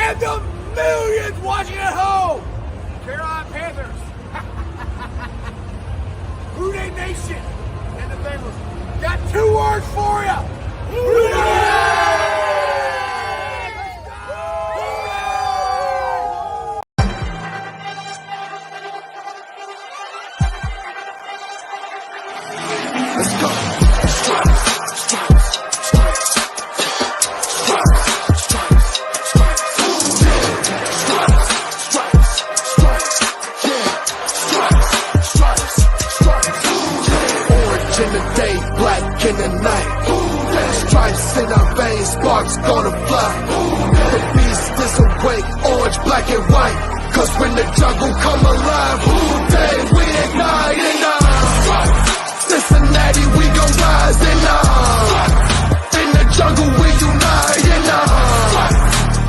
and the millions watching at home. Carolina Panthers. Who Dey Nation and the Bengals got 2 words for you. Who Dey! Let's go. Orange in the day, black in the night. Stripes in our veins, sparks gonna fly. The beast is awake, orange, black and white. Cause when the jungle come alive, who day we ignite in Cincinnati, we gon' rise in the jungle, we unite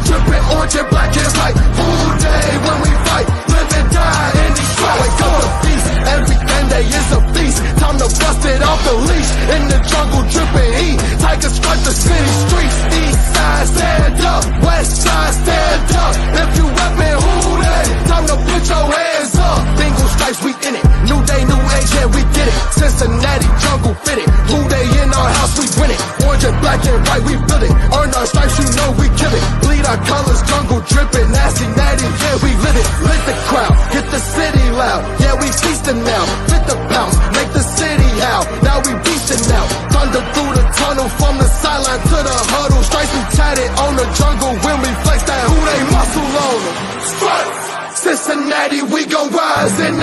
drippin' orange and black and white. Who day when we fight, live and die in Detroit. Wake up the beast, every day is a feast. Time to bust it off the leash. In the jungle, drippin' heat. Tigers strike the city streets. East side, stand up. West side, stand up. If you reppin' who day, time to put your hands up. Bengal stripes, we in it. New day, new age, yeah, we get it. Cincinnati, jungle fitted. Who day in our house, we win it. Orange and black and white, we build it. Earn our stripes, you know we kill it. Bleed our colors, jungle drippin'. Nasty, natty, yeah, we lit it. Lit the crowd, get the city loud. Yeah, we feastin' now. Fit the bounce, make the city howl. Now we beastin' now. Thunder through the tunnel, from the sideline to the huddle. Stripes we tatted on the jungle when we flex that who they muscle on them. Stripes, Cincinnati, we gon' rise in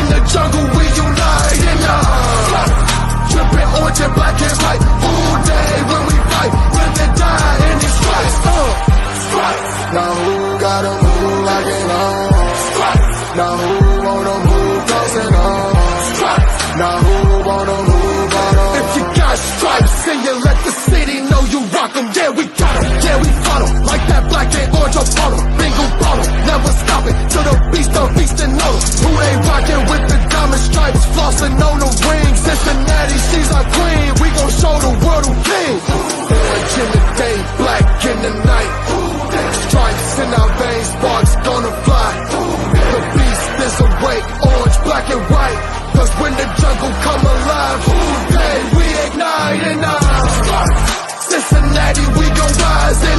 the jungle, we unite drippin' orange and black and white. Who day when we fight, live and die in these stripes. Stripes. Now who gotta move like it on? Stripes. Now who wanna move closing on? Stripes. Now who wanna move on? If you got stripes and you let the city know you rock 'em, yeah we got 'em, yeah we fought 'em. Like that black and orange upon 'em, Bengal brought 'em, never stop it till the beast and know 'em. Who they rockin' with the diamond stripes, flossin' on the ring. Cincinnati, she's our queen, we gon' show the world who king. Orange in the day, black in the night. Stripes in our veins, sparks gonna fly. The beast is awake, orange, black and white. Cause when the jungle come alive, who day we ignite in Cincinnati, we gon' rise in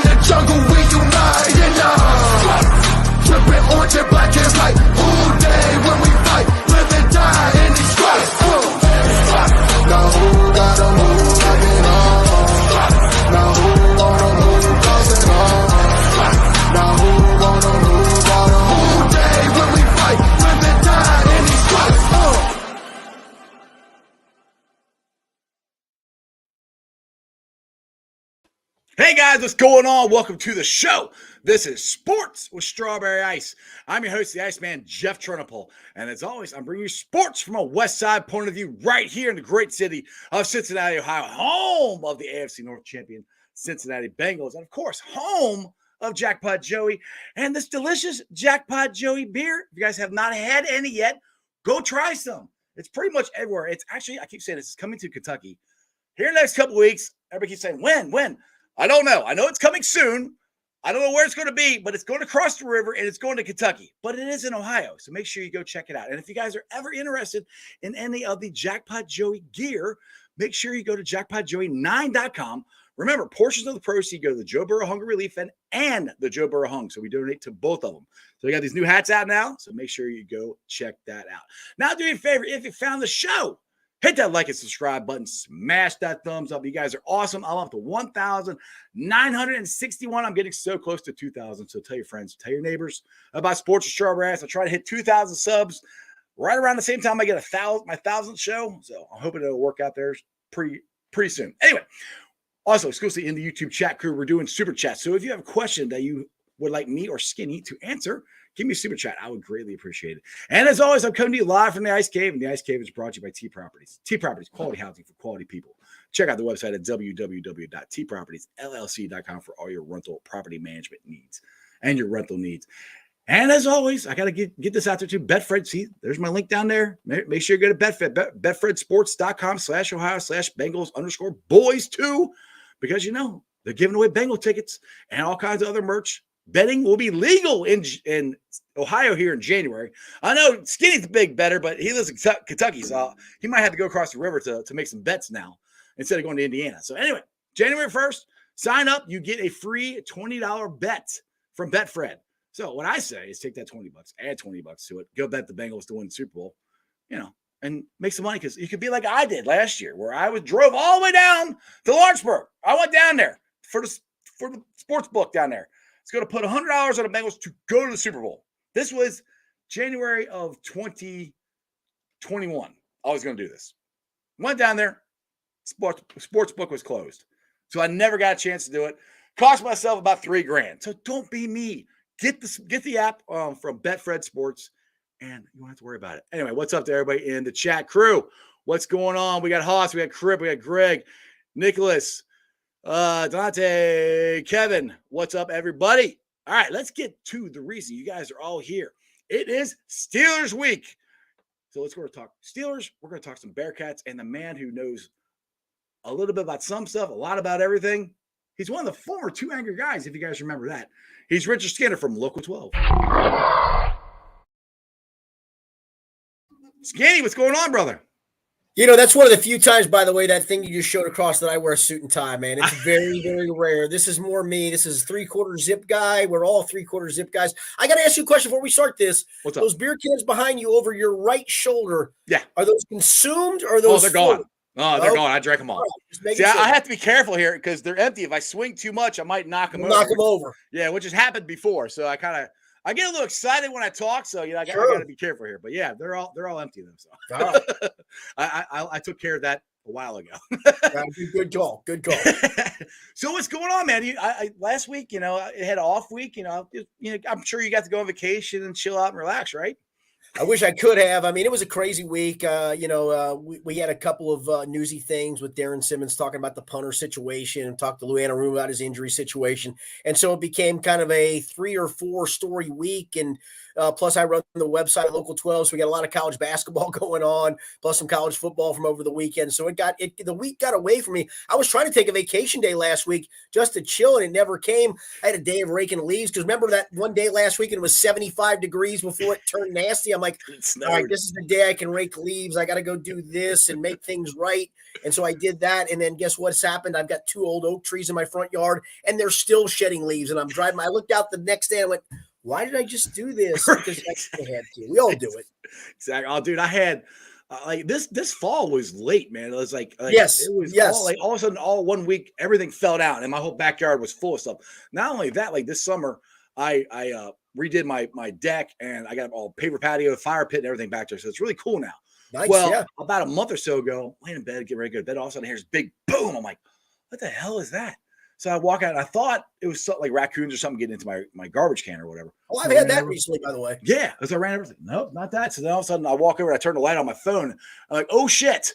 the jungle, we unite drippin' orange and black and white. Who day when we fight, live and die in these stripes. Now who gotta move like it on? Now who wanna move closing on? Now who wanna move on? Who day when we fight, live and die in these stripes. Hey guys, what's going on? Welcome to the show. This is Sports with Strawberry Ice. I'm your host, the Iceman, Jeff Turnipole. And as always, I'm bringing you sports from a West Side point of view right here in the great city of Cincinnati, Ohio, home of the AFC North champion Cincinnati Bengals. And of course, home of Jackpot Joey and this delicious Jackpot Joey beer. If you guys have not had any yet, go try some. It's pretty much everywhere. It's actually, I keep saying this, it's coming to Kentucky. Here in the next couple of weeks, everybody keeps saying, when? I don't know. I know it's coming soon. I don't know where it's going to be, but it's going to cross the river and it's going to Kentucky. But it is in Ohio, so make sure you go check it out. And if you guys are ever interested in any of the Jackpot Joey gear, make sure you go to jackpotjoey9.com. Remember, portions of the proceeds go to the Joe Burrow Hunger Relief Fund and the Joe Burrow Hung, so we donate to both of them. So we got these new hats out now, so make sure you go check that out. Now, do me a favor, if you found the show, hit that like and subscribe button. Smash that thumbs up. You guys are awesome. I'm up to 1,961. I'm getting so close to 2,000. So tell your friends, tell your neighbors about Sports with Strawberry Ice. I try to hit 2,000 subs right around the same time I get my 1,000th show. So I'm hoping it'll work out there pretty soon. Anyway, also exclusively in the YouTube chat crew, we're doing super chat. So if you have a question that you would like me or Skinny to answer, give me a super chat. I would greatly appreciate it. And as always, I'm coming to you live from the Ice Cave, and the Ice Cave is brought to you by T Properties. T Properties, quality housing for quality people. Check out the website at www.tpropertiesllc.com for all your rental property management needs and your rental needs. And as always, I got to get this out there too. Betfred, see, there's my link down there. Make sure you go to Betfred, betfredsports.com/Ohio/Bengals_boys too, because you know They're giving away Bengal tickets and all kinds of other merch. Betting will be legal in Ohio here in January. I know Skinny's a big better, but he lives in Kentucky, so he might have to go across the river to make some bets now instead of going to Indiana. So anyway, January 1st, sign up. You get a free $20 bet from Betfred. So what I say is take that $20, add $20 to it, go bet the Bengals to win the Super Bowl, and make some money, because you could be like I did last year, where I drove all the way down to Lawrenceburg. I went down there for the sports book down there. It's going to put $100 on the Bengals to go to the Super Bowl. This was January of 2021. I was going to do this. Went down there. Sports book was closed. So I never got a chance to do it. Cost myself about $3,000. So don't be me. Get the app from Betfred Sports, and you won't have to worry about it. Anyway, what's up to everybody in the chat crew? What's going on? We got Haas, we got Crip, we got Greg, Nicholas, Dante, Kevin. What's up, everybody? All right, let's get to the reason you guys are all here. It is Steelers week. So let's go to talk Steelers. We're going to talk some Bearcats, and the man who knows a little bit about some stuff, a lot about everything. He's one of the former Two Angry Guys, if you guys remember that. He's Richard Skinner from Local 12. Skinny, what's going on, brother? That's one of the few times, by the way, that thing you just showed across that I wear a suit and tie, man. It's very, very rare. This is more me. This is 3/4 zip guy. We're all 3/4 zip guys. I got to ask you a question before we start this. What's up? Those beer cans behind you over your right shoulder. Yeah. Are those consumed or are those? Oh, they're gone. Oh, they're gone. I drank them all. Right, See, I have to be careful here because they're empty. If I swing too much, I might knock them over. Knock them over. Yeah, which has happened before. So I get a little excited when I talk. So I got to be careful here. But yeah, they're all empty them. So Right. I took care of that a while ago. Good call. Good call. So what's going on, man? Last week, it had an off week. I'm sure you got to go on vacation and chill out and relax, right? I wish I could have. I mean, it was a crazy week. We had a couple of newsy things with Darren Simmons talking about the punter situation and talked to Lou Anarumo about his injury situation. And so it became kind of a 3 or 4 story week. And plus I run the website Local 12. So we got a lot of college basketball going on, plus some college football from over the weekend. So the week got away from me. I was trying to take a vacation day last week just to chill, and it never came. I had a day of raking leaves because remember that one day last week and it was 75 degrees before it turned nasty. I'm like, all right, this is the day I can rake leaves. I got to go do this and make things right. And so I did that. And then guess what's happened? I've got 2 old oak trees in my front yard and they're still shedding leaves. And I'm driving. I looked out the next day and I went, why did I just do this? Because I had to. We all do it. Exactly. Oh, dude, I had this fall was late, man. It was like yes, it was yes. all of a sudden, all one week, everything fell down and my whole backyard was full of stuff. Not only that, like this summer, I redid my deck and I got all paper patio, fire pit, and everything back there. So it's really cool now. Nice, well, yeah. About a month or so ago, laying in bed, getting ready to go to bed, all of a sudden I hear this big boom. I'm like, what the hell is that? So I walk out and I thought it was something like raccoons or something getting into my garbage can or whatever. Oh, I've had that recently, by the way. Yeah. As I ran everything. Nope, not that. So then all of a sudden I walk over and I turn the light on my phone. I'm like, oh shit.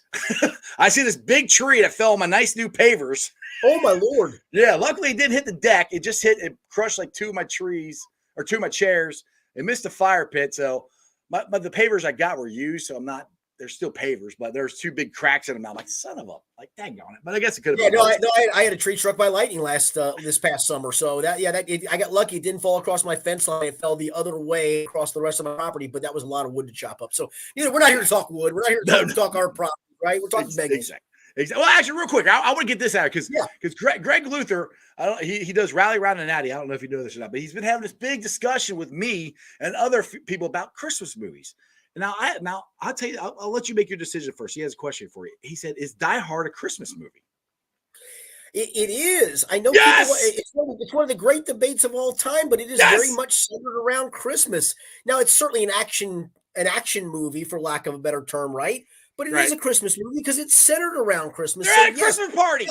I see this big tree that fell on my nice new pavers. Oh my Lord. Yeah. Luckily it didn't hit the deck. It crushed like 2 of my trees or 2 of my chairs. It missed a fire pit. So the pavers I got were used. So they're still pavers, but there's 2 big cracks in them. I'm like, son of a, like, dang on it. But I guess it could have been. I had a tree struck by lightning this past summer. So I got lucky. It didn't fall across my fence line. It fell the other way across the rest of my property, but that was a lot of wood to chop up. So, we're not here to talk wood. We're not here to talk our property, right? We're talking Bengals. Exactly. Well, actually, real quick, I want to get this out because Greg Luther, he does Rally Round and Natty. I don't know if you know this or not, but he's been having this big discussion with me and other people about Christmas movies. Now I'll tell you, I'll let you make your decision first. He has a question for you. He said, "Is Die Hard a Christmas movie?" It is. I know. Yes! It's one of the great debates of all time, but it is very much centered around Christmas. Now, it's certainly an action movie, for lack of a better term, right? But it is a Christmas movie because it's centered around Christmas. They're at a Christmas party.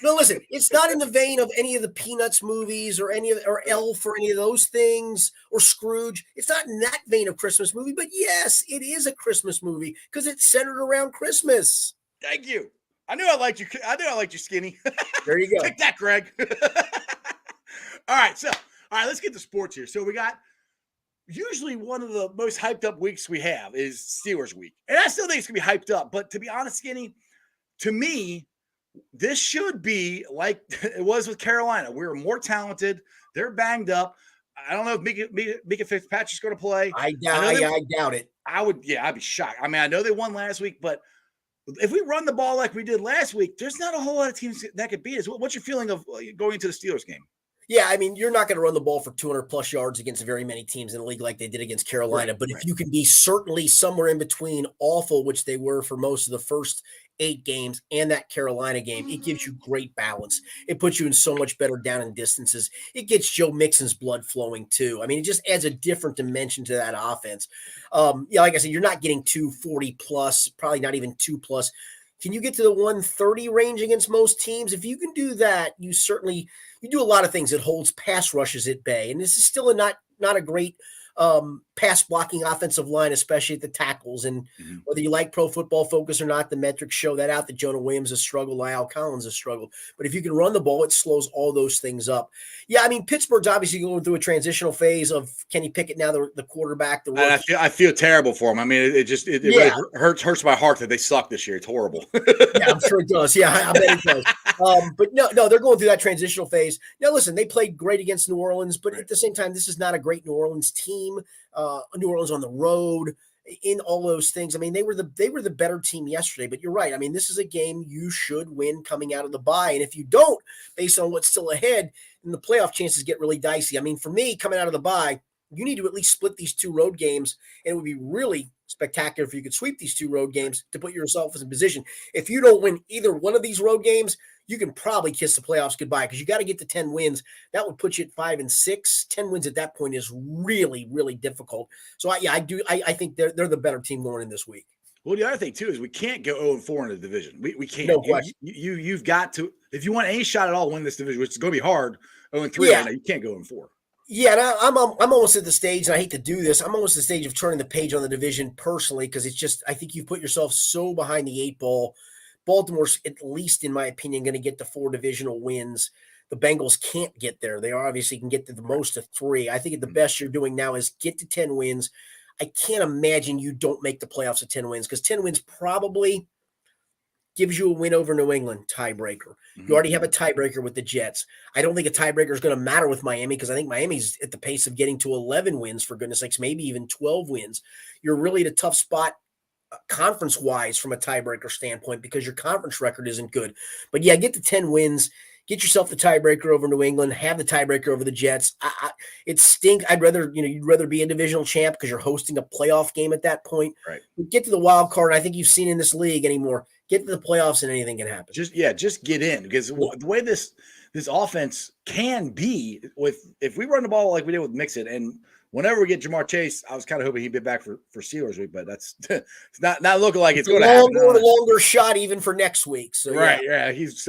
No, listen, it's not in the vein of any of the Peanuts movies or or Elf or any of those things or Scrooge. It's not in that vein of Christmas movie, but yes, it is a Christmas movie because it's centered around Christmas. Thank you. I knew I liked you, Skinny. There you go. Take that, Greg. All right, let's get to sports here. So we got usually one of the most hyped up weeks we have is Steelers week. And I still think it's going to be hyped up. But to be honest, Skinny, to me, this should be like it was with Carolina. We were more talented. They're banged up. I don't know if Mika Fitzpatrick's going to play. I doubt it. I'd be shocked. I mean, I know they won last week, but if we run the ball like we did last week, there's not a whole lot of teams that could beat us. What's your feeling of going into the Steelers game? Yeah, I mean, you're not going to run the ball for 200 plus yards against very many teams in the league like they did against Carolina. But if you can be certainly somewhere in between awful, which they were for most of the first 8 games, and that Carolina game, it gives you great balance. It puts you in so much better down and distances. It gets Joe Mixon's blood flowing too. I mean, it just adds a different dimension to that offense. Like I said, you're not getting 240 plus, probably not even 2 plus. Can you get to the 130 range against most teams? If you can do that, you do a lot of things that holds pass rushes at bay. And this is still not a great pass blocking offensive line, especially at the tackles. And whether you like Pro Football Focus or not, the metrics show that out, that Jonah Williams has struggled, La'el Collins has struggled. But if you can run the ball, it slows all those things up. Yeah, I mean, Pittsburgh's obviously going through a transitional phase of Kenny Pickett now, the quarterback. I feel terrible for him. I mean, it really hurts my heart that they suck this year. It's horrible. Yeah, I'm sure it does. Yeah, I bet it does. But no, they're going through that transitional phase. Now, listen, they played great against New Orleans, but at the same time, this is not a great New Orleans team. New Orleans on the road, in all those things. I mean, they were the better team yesterday, but you're right. I mean, this is a game you should win coming out of the bye. And if you don't, based on what's still ahead, then the playoff chances get really dicey. I mean, for me, coming out of the bye, you need to at least split these 2 road games, and it would be really spectacular if you could sweep these 2 road games to put yourself in position. If you don't win either one of these road games, you can probably kiss the playoffs goodbye, because you got to get to 10 wins. That would put you at 5-6. 10 wins at that point is really, really difficult. So I think they're the better team going in this week. Well, the other thing too is we can't go 0-4 in the division. We can't. No question. You've got to, if you want any shot at all, win this division, which is going to be hard. 0-3 right now, you can't go 0-4. Yeah, and I'm almost at the stage, and I hate to do this, I'm almost at the stage of turning the page on the division personally, because it's just, I think you've put yourself so behind the 8 ball. Baltimore's, at least in my opinion, going to get to 4 divisional wins. The Bengals can't get there. They obviously can get to the most of 3. I think the best you're doing now is get to 10 wins. I can't imagine you don't make the playoffs at 10 wins, because 10 wins probably gives you a win over New England, tiebreaker. You already have a tiebreaker with the Jets. I don't think a tiebreaker is going to matter with Miami, because I think Miami's at the pace of getting to 11 wins, for goodness sakes, maybe even 12 wins. You're really at a tough spot conference-wise from a tiebreaker standpoint, because your conference record isn't good. But yeah, get to 10 wins, get yourself the tiebreaker over New England, have the tiebreaker over the Jets. It stinks. You'd rather be a divisional champ, because you're hosting a playoff game at that point. Right. Get to the wild card. I think you've seen in this league anymore. Get to the playoffs and anything can happen. Just get in, because the way this offense can be, if we run the ball like we did with Mixon, and whenever we get Jamar Chase, I was kind of hoping he'd be back for Steelers week, but that's it's not looking like it's going to happen. Longer shot even for next week. So right, yeah.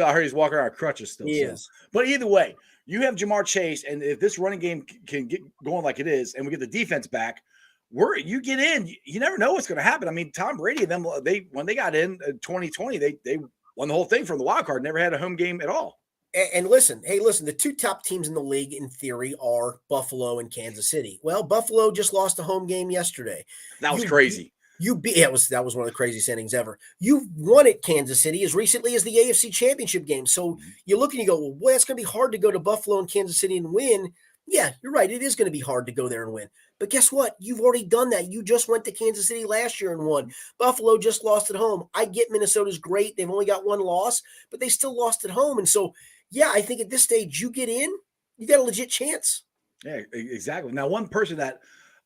I heard he's walking around crutches still. He is. But either way, you have Jamar Chase, and if this running game can get going like it is, and we get the defense back, you get in. You never know what's going to happen. I mean, Tom Brady and them, when they got in 2020, they won the whole thing from the wild card. Never had a home game at all. And listen, the 2 top teams in the league in theory are Buffalo and Kansas City. Well, Buffalo just lost a home game yesterday. That was crazy. That was one of the craziest innings ever. You've won at Kansas City as recently as the AFC Championship game. So you look and you go, well, boy, it's going to be hard to go to Buffalo and Kansas City and win. Yeah, you're right. It is going to be hard to go there and win. But guess what? You've already done that. You just went to Kansas City last year and won. Buffalo just lost at home. I get Minnesota's great. They've only got 1 loss, but they still lost at home. And so, yeah, I think at this stage, you get in, you got a legit chance. Yeah, exactly. Now, one person that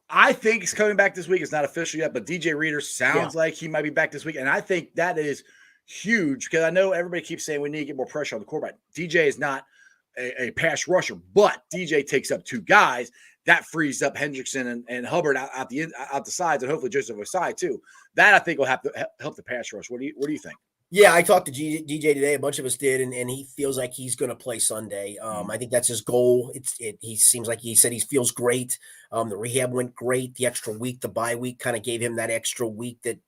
I think is coming back this week, it's not official yet, but DJ Reader sounds like he might be back this week. And I think that is huge, because I know everybody keeps saying we need to get more pressure on the quarterback. DJ is not a pass rusher, but DJ takes up 2 guys. That frees up Hendrickson and Hubbard out the sides, and hopefully Joseph Ossai too. That I think will have to help the pass rush. What do you think? Yeah, I talked to DJ today. A bunch of us did, and he feels like he's going to play Sunday. I think that's his goal. He seems like he said he feels great. The rehab went great. The extra week, the bye week, kind of gave him that extra week that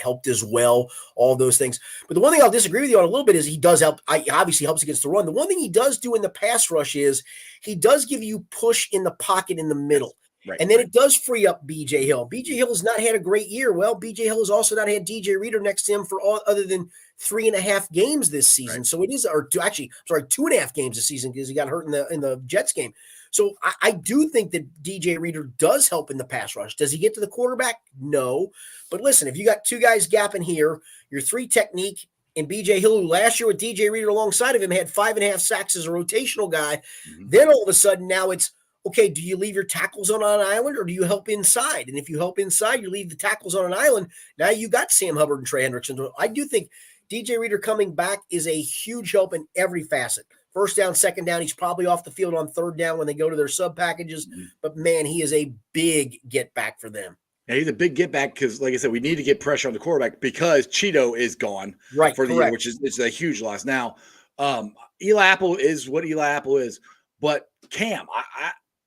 helped as well. All those things. But the one thing I'll disagree with you on a little bit is he does help. Obviously helps against the run. The one thing he does do in the pass rush is he does give you push in the pocket in the middle. Right. And then it does free up BJ Hill. BJ Hill has not had a great year. Well, BJ Hill has also not had DJ Reader next to him for all other than 3.5 games this season. Right. So it is, or 2.5 games this season because he got hurt in the Jets game. So I do think that DJ Reader does help in the pass rush. Does he get to the quarterback? No. But listen, if you got two guys gapping here, your 3 technique, and BJ Hill, who last year with DJ Reader alongside of him had 5.5 sacks as a rotational guy, then all of a sudden now it's, okay, do you leave your tackles on an island or do you help inside? And if you help inside, you leave the tackles on an island. Now you got Sam Hubbard and Trey Hendrickson. I do think DJ Reader coming back is a huge help in every facet. First down, second down, he's probably off the field on third down when they go to their sub packages. But man, he is a big get back for them. Yeah, he's a big get back because, like I said, we need to get pressure on the quarterback because Cheeto is gone for the year, which is a huge loss. Now, Eli Apple is what Eli Apple is, but Cam,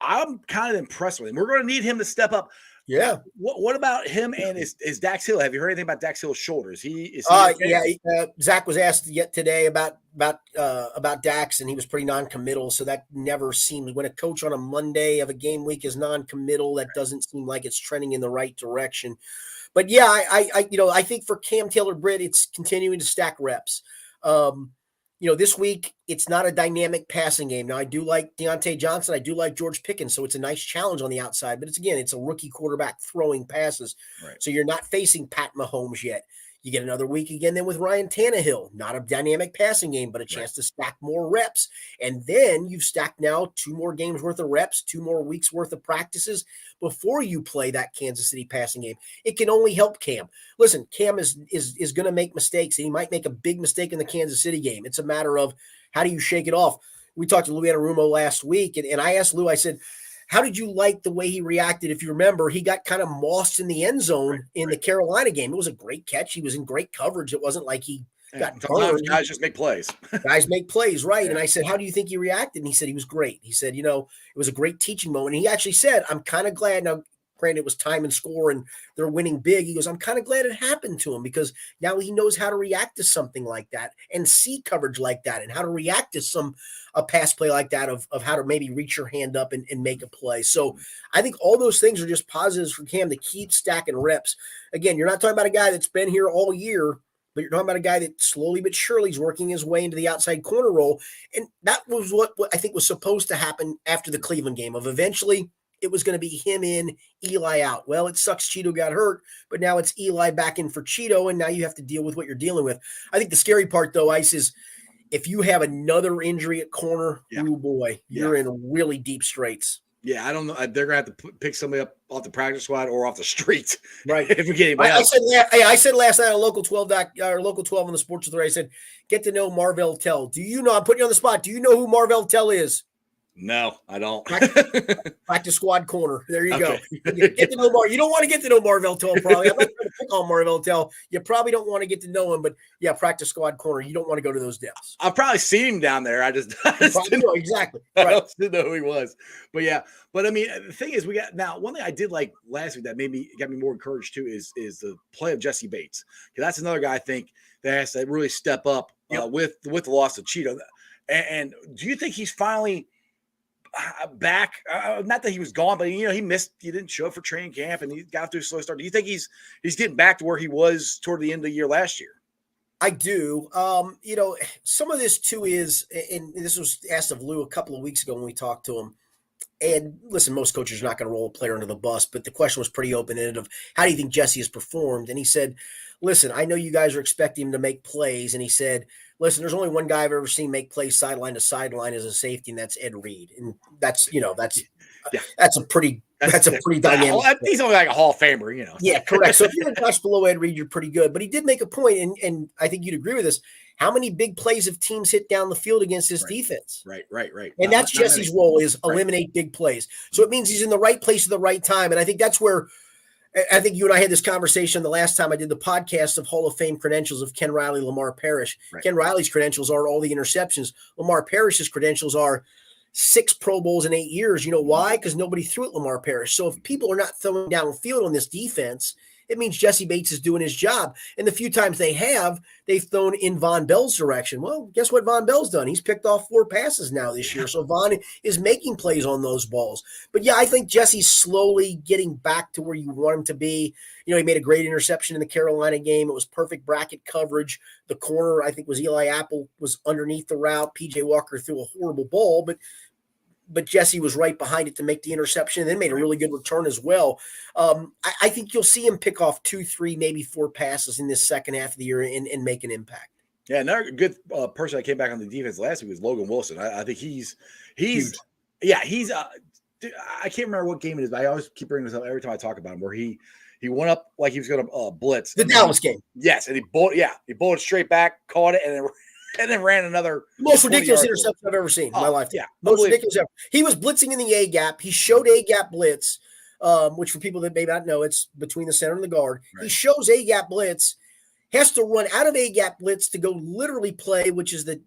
I'm kind of impressed with him. We're going to need him to step up. Yeah. What about him and is Dax Hill? Have you heard anything about Dax Hill's shoulder? Is he okay? Yeah. Zach was asked yet today about Dax, and he was pretty non-committal. So that never seemed, when a coach on a Monday of a game week is non-committal, that doesn't seem like it's trending in the right direction. But yeah, I think for Cam Taylor-Britt, it's continuing to stack reps. This week, it's not a dynamic passing game. Now, I do like Deontay Johnson. I do like George Pickens. So it's a nice challenge on the outside. But it's a rookie quarterback throwing passes. Right. So you're not facing Pat Mahomes yet. You get another week again then with Ryan Tannehill. Not a dynamic passing game, but a chance to stack more reps. And then you've stacked now 2 more games worth of reps, 2 more weeks worth of practices before you play that Kansas City passing game. It can only help Cam. Listen, Cam is going to make mistakes, and he might make a big mistake in the Kansas City game. It's a matter of how do you shake it off. We talked to Lou Anarumo last week, and I asked Lou, I said, how did you like the way he reacted? If you remember, he got kind of mossed in the end zone in the Carolina game. It was a great catch. He was in great coverage. It wasn't like he got burned. Guys just make plays. Guys make plays, right? Yeah. And I said, how do you think he reacted? And he said he was great. He said, it was a great teaching moment. And he actually said, I'm kind of glad. Now, granted, it was time and score and they're winning big. He goes, I'm kind of glad it happened to him because now he knows how to react to something like that and see coverage like that and how to react to a pass play like that of how to maybe reach your hand up and make a play. So I think all those things are just positives for Cam to keep stacking reps. Again, you're not talking about a guy that's been here all year, but you're talking about a guy that slowly but surely is working his way into the outside corner role. And that was what I think was supposed to happen after the Cleveland game of eventually it was going to be him in, Eli out. Well, it sucks Cheeto got hurt, but now it's Eli back in for Cheeto, and now you have to deal with what you're dealing with. I think the scary part, though, Ice, is if you have another injury at corner, oh boy, you're in really deep straits. Yeah, I don't know. They're going to have to pick somebody up off the practice squad or off the street. Right. If we get anybody else. I said last night on Local 12 on the Sports Authority, I said, get to know Marvell Tell. Do you know, I'm putting you on the spot, do you know who Marvell Tell is? No, I don't. Practice squad corner. There you go. Get to know you don't want to get to know Marvell Tell, probably. I'm not going to pick on Marvell Tell. You probably don't want to get to know him, but yeah, practice squad corner. You don't want to go to those depths. I've probably seen him down there. I just didn't know exactly. Right. I didn't know who he was. But yeah, I mean, the thing is, one thing I did like last week that got me more encouraged too is the play of Jesse Bates. Because that's another guy I think that has to really step up with the loss of Cheeto. And do you think he's finally back? Not that he was gone, but he missed. He didn't show up for training camp, and he got through a slow start. Do you think he's getting back to where he was toward the end of the year last year? I do. Some of this too is, and this was asked of Lou a couple of weeks ago when we talked to him. And listen, most coaches are not going to roll a player under the bus, but the question was pretty open-ended of how do you think Jesse has performed? And he said, listen, I know you guys are expecting him to make plays. And he said, listen, there's only one guy I've ever seen make plays sideline to sideline as a safety, and that's Ed Reed. And that's a pretty dynamic. He's only like a Hall of Famer, Yeah, correct. So if you're a touch below Ed Reed, you're pretty good. But he did make a point, and I think you'd agree with this. How many big plays have teams hit down the field against this defense? Right. And that's Jesse's role is eliminate big plays. So it means he's in the right place at the right time. And I think that's where I think you and I had this conversation the last time I did the podcast of Hall of Fame credentials of Ken Riley, Lamar Parrish. Right. Ken Riley's credentials are all the interceptions. Lamar Parrish's credentials are 6 Pro Bowls in 8 years. You know why? Because nobody threw at Lamar Parrish. So if people are not throwing downfield on this defense, it means Jesse Bates is doing his job. And the few times they've thrown in Von Bell's direction. Well, guess what Von Bell's done? He's picked off 4 passes now this year. So Von is making plays on those balls. But yeah, I think Jesse's slowly getting back to where you want him to be. You know, he made a great interception in the Carolina game. It was perfect bracket coverage. The corner, I think, was Eli Apple, was underneath the route. PJ Walker threw a horrible ball, but Jesse was right behind it to make the interception and then made a really good return as well. I think you'll see him pick off 2, 3, maybe 4 passes in this second half of the year and make an impact. Yeah, another good person that came back on the defense last week was Logan Wilson. I think he's dude, I can't remember what game it is, but I always keep bringing this up every time I talk about him, where he went up like he was going to blitz. The Dallas game. Yes, and he bowled straight back, caught it, and then ran another. Most ridiculous interception I've ever seen in my life. Yeah, most ridiculous ever. He was blitzing in the A gap. He showed A gap blitz, which for people that may not know, it's between the center and the guard. Right. He shows A gap blitz, has to run out of A gap blitz to go literally play, which is the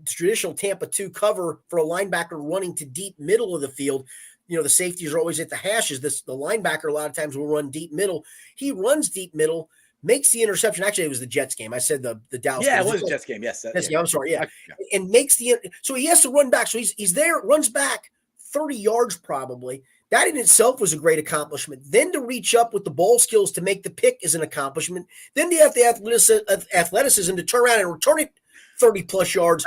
traditional Tampa 2 cover for a linebacker running to deep middle of the field. You know, the safeties are always at the hashes. The linebacker a lot of times will run deep middle. He runs deep middle, makes the interception. Actually, it was the Jets game. I said the Dallas game. Yeah, it was the Jets game. Yes. I'm sorry. Yeah. And makes so he has to run back. So he's there, runs back 30 yards probably. That in itself was a great accomplishment. Then to reach up with the ball skills to make the pick is an accomplishment. Then to have the athleticism to turn around and return it 30 plus yards.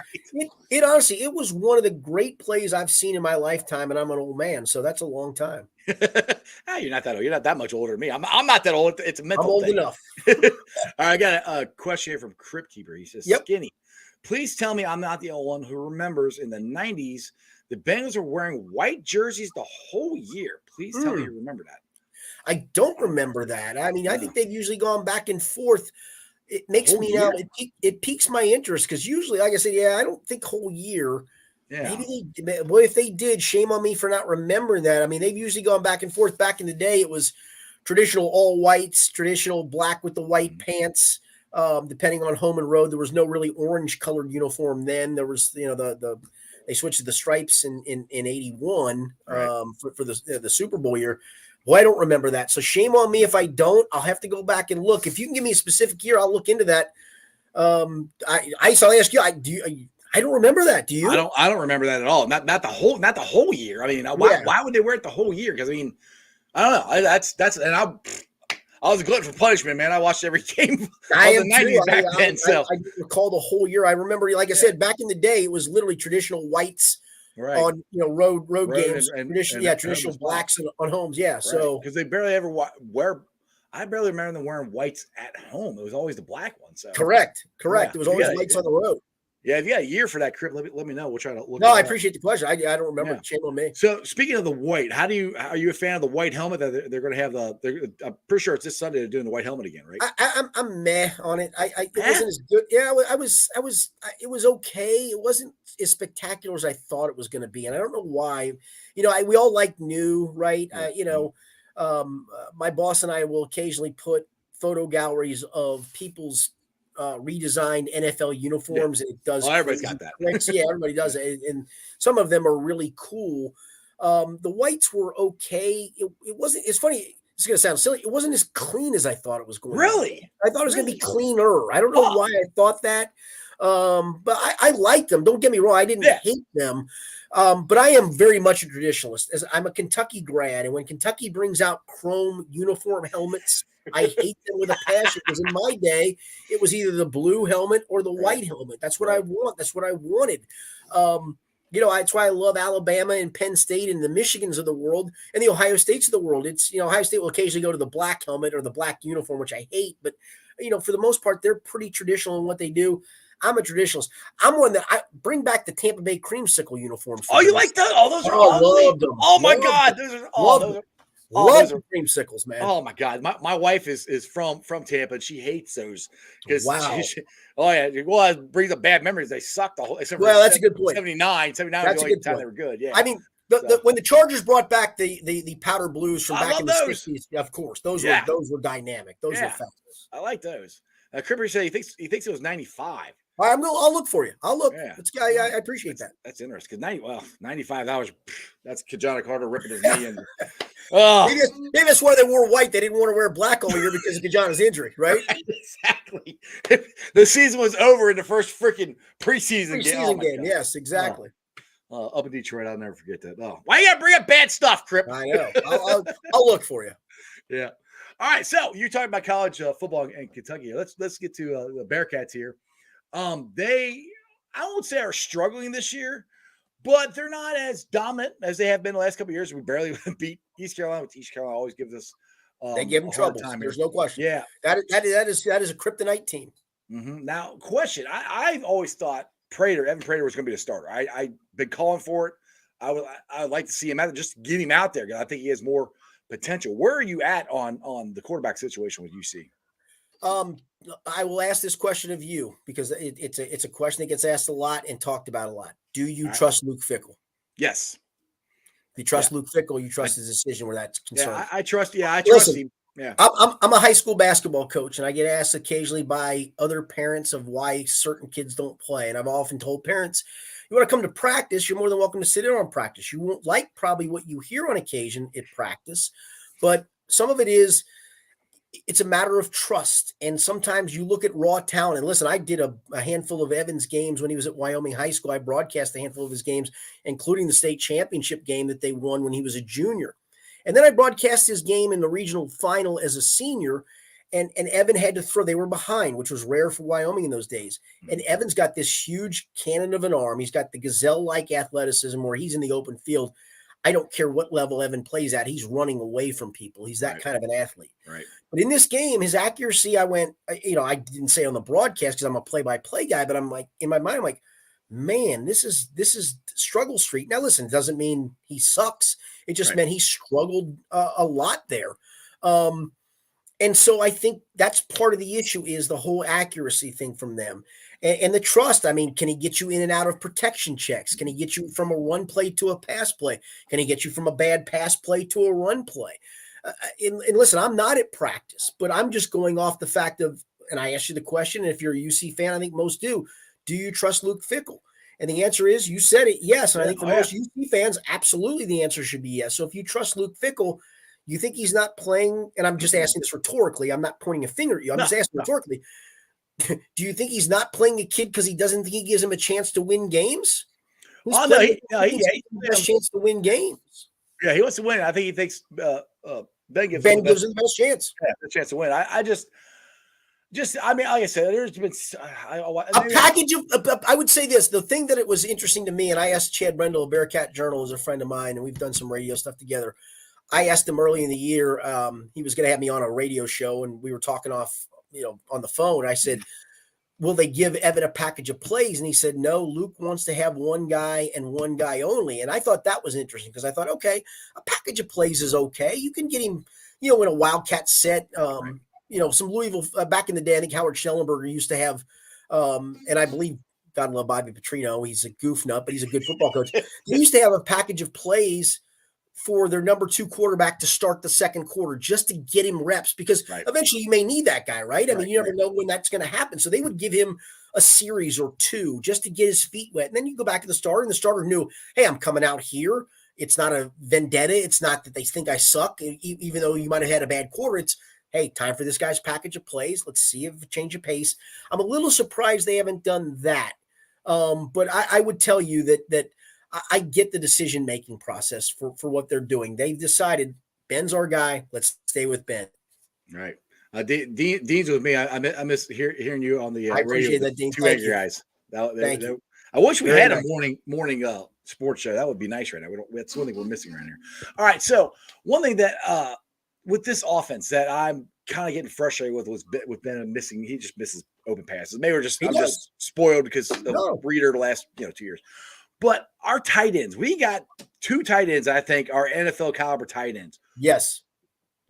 It honestly, it was one of the great plays I've seen in my lifetime, and I'm an old man, so that's a long time. You're not that old. You're not that much older than me. I'm not that old. It's a mental I'm old thing. enough. All right, I got a question here from Crypt Keeper. He says, Skinny, please tell me I'm not the only one who remembers in the 90s the Bengals were wearing white jerseys the whole year. Please tell me you remember that. I don't remember that. I mean, I think they've usually gone back and forth. It makes me now. It piques my interest because usually, like I said, I don't think whole year. Yeah. Maybe if they did, shame on me for not remembering that. I mean, they've usually gone back and forth. Back in the day, it was traditional all whites, traditional black with the white pants. Depending on home and road, there was no really orange colored uniform then. There was, they switched to the stripes in 81 for the Super Bowl year. Well, I don't remember that. So shame on me if I don't. I'll have to go back and look. If you can give me a specific year, I'll look into that. I'll ask you. I don't remember that. Do you? I don't remember that at all. Not the whole year. I mean, why would they wear it the whole year? Because I mean, I don't know. I was a glutton for punishment, man. I watched every game of the 90s back then. So I recall the whole year. I remember, like I said, back in the day, it was literally traditional whites. Right. On road games, traditional blacks on homes, So because they barely ever wear, I barely remember them wearing whites at home. It was always the black ones. So. Correct. Yeah. It was always whites on the road. Yeah, if you got a year for that, Crip, let me know. We'll try to look. No, I appreciate the question. I don't remember. Yeah. Shame on me. So speaking of the white, are you a fan of the white helmet that they're going to have? I'm pretty sure it's this Sunday they're doing the white helmet again, right? I'm meh on it. It wasn't as good. Yeah, I was. It was okay. It wasn't as spectacular as I thought it was going to be, and I don't know why. We all like new, right? My boss and I will occasionally put photo galleries of people's redesigned NFL uniforms, and it does. Everybody's got that. Yeah, everybody does it, and some of them are really cool. The whites were okay. It wasn't. It's funny. It's going to sound silly. It wasn't as clean as I thought it was going. Really? I thought it was going to be cleaner. I don't know why I thought that, but I liked them. Don't get me wrong. I didn't hate them, but I am very much a traditionalist. As I'm a Kentucky grad, and when Kentucky brings out chrome uniform helmets, I hate them with a passion because in my day, it was either the blue helmet or the white helmet. That's what I want. That's what I wanted. That's why I love Alabama and Penn State and the Michigans of the world and the Ohio States of the world. It's, Ohio State will occasionally go to the black helmet or the black uniform, which I hate. But, for the most part, they're pretty traditional in what they do. I'm a traditionalist. I'm one that I bring back the Tampa Bay creamsicle uniforms. Oh, you like those? Oh, those are awesome. Oh, my God. Those are Love the creamsicles, man. Oh my God, my wife is from Tampa, and she hates those because it brings up bad memories. They suck the whole. That's a good point. 79 was the only time they were good. Yeah, I mean, when the Chargers brought back the powder blues from back in the 60s, of course, those were dynamic. Those were fabulous. I like those. Cripper said he thinks it was 95. I'll look for you. I'll look. Yeah. I appreciate that. That's interesting. Because $95. That's Kajana Carter ripping his knee and. Oh, Maybe that's why they wore white. They didn't want to wear black all year because of Kajana's injury, right? Exactly. The season was over in the first freaking preseason game. God. Yes, exactly. Up in Detroit, I'll never forget that. Oh, why you gotta bring up bad stuff, Crip? I know. I'll look for you. Yeah. All right. So you're talking about college football in Kentucky. Let's get to the Bearcats here. They, I won't say are struggling this year, but they're not as dominant as they have been the last couple of years. We barely beat East Carolina, which East Carolina always gives us. They give them trouble. There's no question. Yeah, that is a kryptonite team. Mm-hmm. Now, question: I've always thought Evan Prater was going to be the starter. I've been calling for it. I would like to see him out there, just get him out there. I think he has more potential. Where are you at on the quarterback situation with UC? I will ask this question of you because it's a question that gets asked a lot and talked about a lot. Do you trust Luke Fickell? Yes. If you trust Luke Fickell, you trust his decision where that's concerned. Yeah, I trust him. Yeah. I'm a high school basketball coach, and I get asked occasionally by other parents of why certain kids don't play. And I've often told parents, you want to come to practice, you're more than welcome to sit in on practice. You won't like probably what you hear on occasion at practice, but some of it's a matter of trust. And sometimes you look at raw talent. And listen, I did a handful of Evans games when he was at Wyoming High School. I broadcast a handful of his games, including the state championship game that they won when he was a junior. And then I broadcast his game in the regional final as a senior. And Evan had to throw. They were behind, which was rare for Wyoming in those days. And Evan's got this huge cannon of an arm. He's got the gazelle-like athleticism where he's in the open field. I don't care what level Evan plays at. He's running away from people. He's that kind of an athlete. Right. But in this game, his accuracy, I didn't say on the broadcast because I'm a play-by-play guy, but I'm like, in my mind, I'm like, man, this is struggle street. Now, listen, it doesn't mean he sucks. It just meant he struggled a lot there. And so I think that's part of the issue is the whole accuracy thing from them. And the trust, I mean, can he get you in and out of protection checks? Can he get you from a run play to a pass play? Can he get you from a bad pass play to a run play? And listen, I'm not at practice, but I'm just going off the fact of, and I asked you the question, and if you're a UC fan, I think most do you trust Luke Fickell? And the answer is, you said it, yes. And I think for most UC fans, absolutely the answer should be yes. So if you trust Luke Fickell, you think he's not playing, and I'm just asking this rhetorically, I'm not pointing a finger at you, I'm just asking rhetorically, do you think he's not playing a kid because he doesn't think he gives him a chance to win games? He has a chance to win games. Yeah, he wants to win. I think he thinks Ben gives him the best chance. Yeah, the chance to win. I mean, like I said, there's been a package of. I would say this: the thing that it was interesting to me, and I asked Chad Brendel of Bearcat Journal, is a friend of mine, and we've done some radio stuff together. I asked him early in the year. He was going to have me on a radio show, and we were talking on the phone. I said, will they give Evan a package of plays? And he said, no, Luke wants to have one guy and one guy only. And I thought that was interesting because I thought, okay, a package of plays is okay. You can get him, in a Wildcat set, some Louisville back in the day. I think Howard Schellenberger used to have, and I believe God love Bobby Petrino. He's a goof nut, but he's a good football coach. They used to have a package of plays for their number 2 quarterback to start the second quarter just to get him reps because eventually you may need that guy, right? I mean, you never know when that's going to happen. So they would give him a series or 2 just to get his feet wet. And then you go back to the starter and the starter knew, hey, I'm coming out here. It's not a vendetta. It's not that they think I suck, even though you might have had a bad quarter. It's, hey, time for this guy's package of plays. Let's see if a change of pace. I'm a little surprised they haven't done that. But I would tell you that I get the decision-making process for what they're doing. They've decided Ben's our guy. Let's stay with Ben. Right. Dean's with me. I miss hearing you on the I appreciate that, Dean. Thank you guys. Thank you. I wish we had a morning sports show. That would be nice right now. That's one thing we're missing right here. All right. So one thing that with this offense that I'm kind of getting frustrated with Ben missing, he just misses open passes. Maybe I'm just spoiled because of Breeder the last 2 years. But our tight ends, we got 2 tight ends, I think, are NFL caliber tight ends. Yes.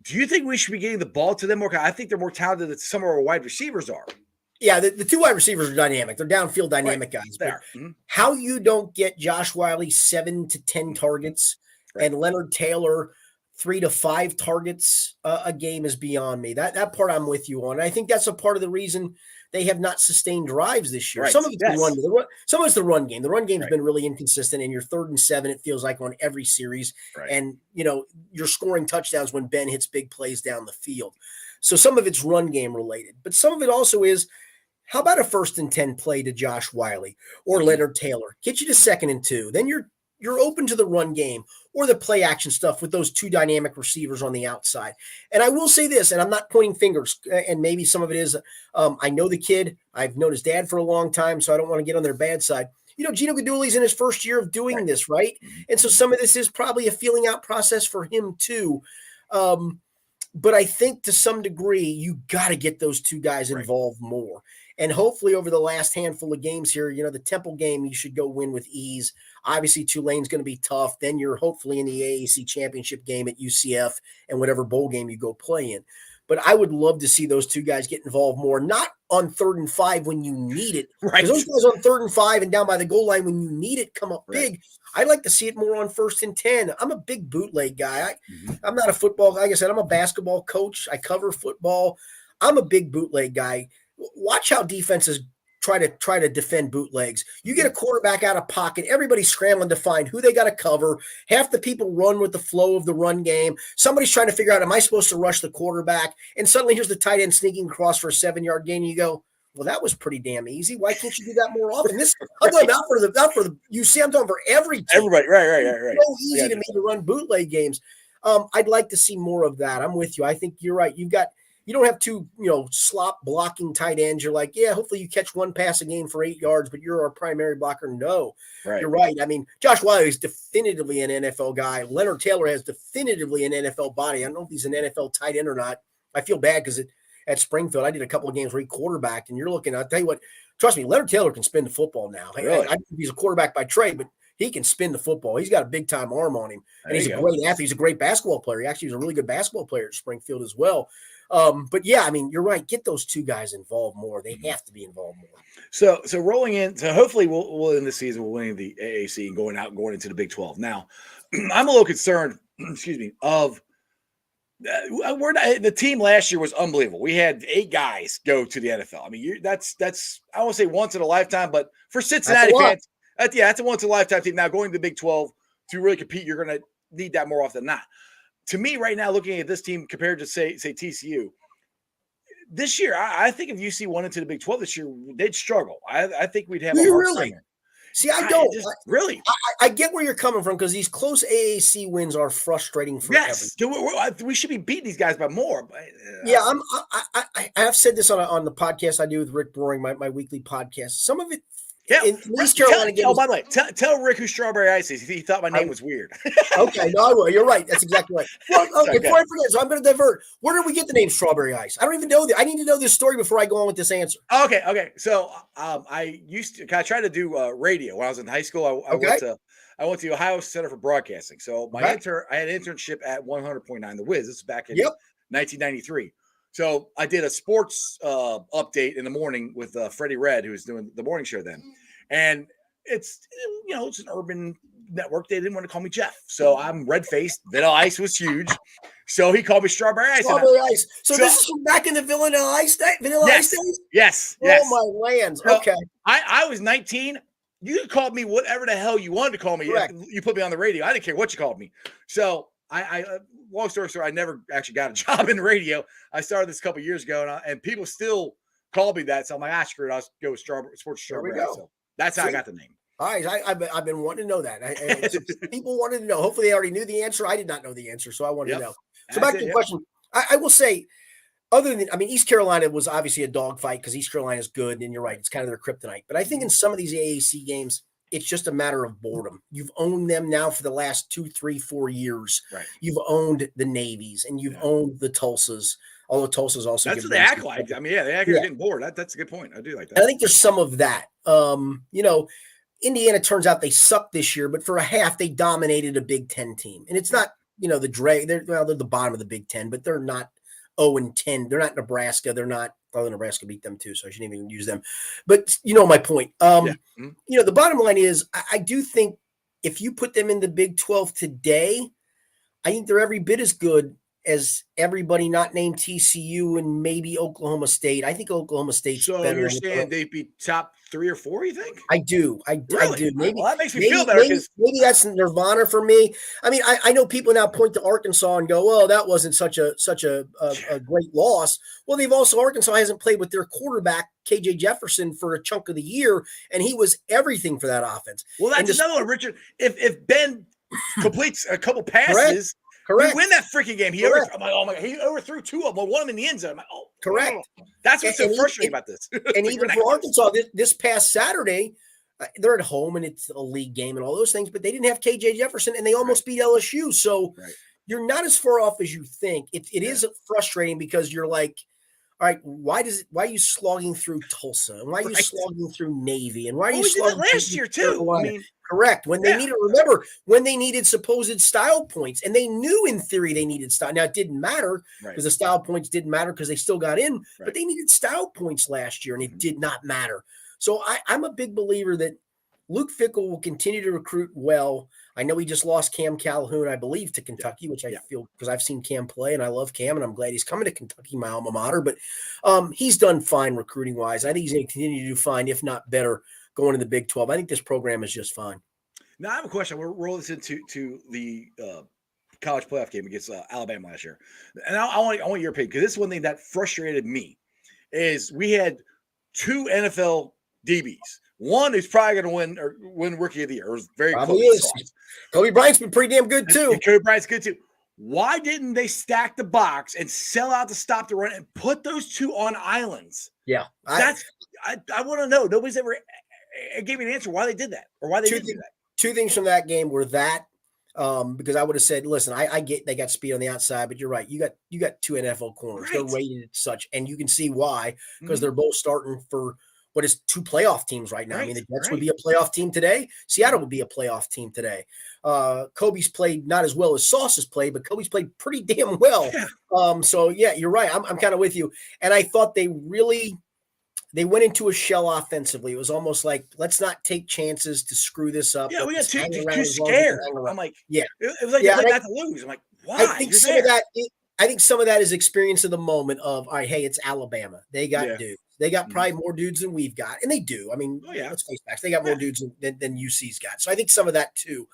Do you think we should be getting the ball to them more? I think they're more talented than some of our wide receivers are. Yeah, the 2 wide receivers are dynamic. They're downfield dynamic guys. But how you don't get Josh Wiley 7 to 10 targets and Leonard Taylor 3 to 5 targets a game is beyond me. That part I'm with you on. And I think that's a part of the reason they have not sustained drives this year. Right. Some of it's Yes. some of it's the run game. The run game's Right. been really inconsistent, and you're 3rd and 7, it feels like, on every series. Right. And, you're scoring touchdowns when Ben hits big plays down the field. So some of it's run game related, but some of it also is, how about a 1st and 10 play to Josh Wiley or Leonard Taylor? Get you to 2nd and 2. Then you're open to the run game or the play action stuff with those 2 dynamic receivers on the outside. And I will say this, and I'm not pointing fingers, and maybe some of it is, I know the kid. I've known his dad for a long time, so I don't want to get on their bad side. Gino Guidugli's in his first year of doing this, right? And so some of this is probably a feeling out process for him too. But I think to some degree, you got to get those 2 guys involved more. And hopefully over the last handful of games here, the Temple game, you should go win with ease. Obviously, Tulane's going to be tough. Then you're hopefully in the AAC championship game at UCF and whatever bowl game you go play in. But I would love to see those 2 guys get involved more, not on 3rd and 5 when you need it. Right. Because those guys on 3rd and 5 and down by the goal line when you need it come up big. I'd like to see it more on 1st and 10. I'm a big bootleg guy. I'm not a football, like I said, I'm a basketball coach. I cover football. I'm a big bootleg guy. Watch how defenses try to defend bootlegs. You get a quarterback out of pocket, everybody's scrambling to find who they got to cover. Half the people run with the flow of the run game. Somebody's trying to figure out, am I supposed to rush the quarterback? And suddenly here's the tight end sneaking across for a 7-yard gain. And you go, well, that was pretty damn easy. Why can't you do that more often? I'm talking not for the UC. I'm talking for every team. Everybody, right. It's so easy to me to run bootleg games. I'd like to see more of that. I'm with you. I think you're right. You don't have 2, slop blocking tight ends. You're like, yeah, hopefully you catch 1 pass a game for 8 yards, but you're our primary blocker. No, you're right. I mean, Josh Wiley is definitively an NFL guy. Leonard Taylor has definitively an NFL body. I don't know if he's an NFL tight end or not. I feel bad because at Springfield, I did a couple of games where he quarterbacked, and you're looking, I'll tell you what, trust me, Leonard Taylor can spin the football now. Really? He's a quarterback by trade, but he can spin the football. He's got a big time arm on him, and he's a great athlete. He's a great basketball player. He actually was a really good basketball player at Springfield as well. But yeah, I mean, you're right. Get those 2 guys involved more. They have to be involved more. So rolling in. So hopefully we'll end the season. We'll win the AAC and going into the Big 12. Now, I'm a little concerned. Excuse me. Of the team last year was unbelievable. We had 8 guys go to the NFL. I mean, that's I won't say once in a lifetime, but for Cincinnati fans, that's a once in a lifetime team. Now going to the Big 12 to really compete, you're going to need that more often than not. To me, right now, looking at this team compared to say TCU, this year, I think if UC went into the Big 12 this year, they'd struggle. I think we'd have a hard time. See, I don't. Really? I get where you're coming from because these close AAC wins are frustrating for everyone. We should be beating these guys by more. But, yeah, I have said this on the podcast I do with Rick Broering, my weekly podcast. Some of it, in East Carolina games. Oh, by the way, tell Rick who Strawberry Ice is. He thought my name was weird. Okay, no, I will. You're right. That's exactly right. Well, okay, before I forget, so I'm going to divert. Where did we get the name Strawberry Ice? I don't even know that. I need to know this story before I go on with this answer. Okay. So I tried to do radio when I was in high school. I went to Ohio Center for Broadcasting. So I had an internship at 100.9 The Wiz. This is back in 1993. So I did a sports update in the morning with Freddie Red, who was doing the morning show then. And it's an urban network. They didn't want to call me Jeff. So I'm red-faced. Vanilla Ice was huge. So he called me Strawberry Ice. Strawberry Ice. So this is from back in the Vanilla Ice days? Yes. Oh, my lands. Okay. I was 19. You could call me whatever the hell you wanted to call me. Correct. You put me on the radio. I didn't care what you called me. So I long story short, I never actually got a job in the radio. I started this a couple years ago, and people still call me that. So I'm like, screw it. I'll go with Sports Strawberry. So that's how I got the name. All right, I've been wanting to know that. People wanted to know. Hopefully, they already knew the answer. I did not know the answer, so I wanted to know. So back to the question. I will say, East Carolina was obviously a dogfight because East Carolina is good, and you're right, it's kind of their kryptonite. But I think in some of these AAC games, it's just a matter of boredom. You've owned them now for the last 2, 3, 4 years. Right. You've owned the Navies, and you've owned the Tulsas. Although Tulsa's also that's what they act like. I mean, they act like getting bored. That's a good point. I do like that. And I think there's some of that. Indiana turns out they sucked this year, but for a half they dominated a Big Ten team. And it's not, the drag. They're the bottom of the Big Ten, but they're not 0-10. They're not Nebraska. They're not. Although Nebraska beat them too, so I shouldn't even use them. But my point. The bottom line is, I do think if you put them in the Big 12 today, I think they're every bit as good as everybody not named TCU and maybe Oklahoma State. I think Oklahoma State's So better. you're saying they'd be top 3 or 4, you think? I do. I Really? do. Maybe, Well, that makes me feel better maybe that's nirvana for me. I mean, I know people now point to Arkansas and go, "Oh, that wasn't such a great loss." Well, Arkansas hasn't played with their quarterback KJ Jefferson for a chunk of the year, and he was everything for that offense. Well, that's another one, Richard. If Ben completes a couple passes, correct, we win that freaking game. I'm like, oh my God, he overthrew 2 of them, one of them in the end zone. I'm like, oh, correct. That's what's so frustrating about this. And even for Arkansas, this past Saturday, they're at home and it's a league game and all those things, but they didn't have KJ Jefferson and they almost beat LSU. So you're not as far off as you think. It is frustrating because you're like, all right, why are you slogging through Tulsa? And why are you slogging through Navy? And why are you slogging did that last year too? I mean, correct. When they needed supposed style points, and they knew in theory they needed style. Now it didn't matter because the style points didn't matter because they still got in, but they needed style points last year, and it did not matter. So I'm a big believer that Luke Fickell will continue to recruit well. I know he just lost Cam Calhoun, I believe, to Kentucky, which I feel because I've seen Cam play and I love Cam and I'm glad he's coming to Kentucky, my alma mater. But he's done fine recruiting wise. I think he's going to continue to do fine, if not better, going to the Big 12. I think this program is just fine. Now I have a question. We're rolling this into the college playoff game against Alabama last year, and I want your opinion because this is one thing that frustrated me. Is we had 2 NFL DBs. One who's probably going to win Rookie of the Year. It was very probably close. Is. Kobe Bryant's been pretty damn good too. Kobe Bryant's good too. Why didn't they stack the box and sell out to stop the run and put those 2 on islands? Yeah, I want to know. Nobody's ever gave me an answer why they did that or why they didn't do that. 2 things from that game were that because I would have said, listen, I get they got speed on the outside, but you're right. You got 2 NFL corners. They're rated such, and you can see why because they're both starting for what is 2 playoff teams right now. I mean, the Jets would be a playoff team today. Seattle would be a playoff team today. Kobe's played not as well as Sauce has played, but Kobe's played pretty damn well. Yeah. So yeah, you're right. I'm kind of with you. And I thought they went into a shell offensively. It was almost like, let's not take chances to screw this up. Yeah, we got too scared. I'm like, it was like not to lose. I'm like, why? I think some of that is experience of the moment of, all right, hey, it's Alabama. They got dudes. They got probably more dudes than we've got. And they do. I mean, let's face facts. They got more dudes than UC's got. So I think some of that too.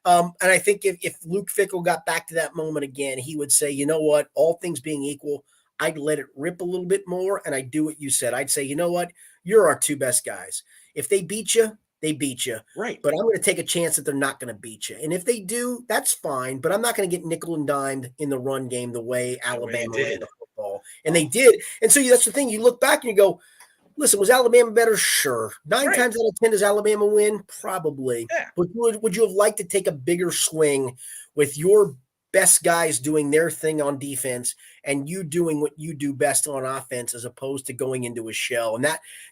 And I think if Luke Fickell got back to that moment again, he would say, you know what, all things being equal, I'd let it rip a little bit more. And I'd do what you said. I'd say, you know what, you're our 2 best guys. If they beat you, they beat you. Right. But I'm going to take a chance that they're not going to beat you. And if they do, that's fine. But I'm not going to get nickel and dimed in the run game the way Alabama did the football. And they did. And so that's the thing. You look back and you go, listen, was Alabama better? Sure. 9 times out of 10, does Alabama win? Probably. Yeah. But would you have liked to take a bigger swing with your best guys doing their thing on defense and you doing what you do best on offense as opposed to going into a shell? And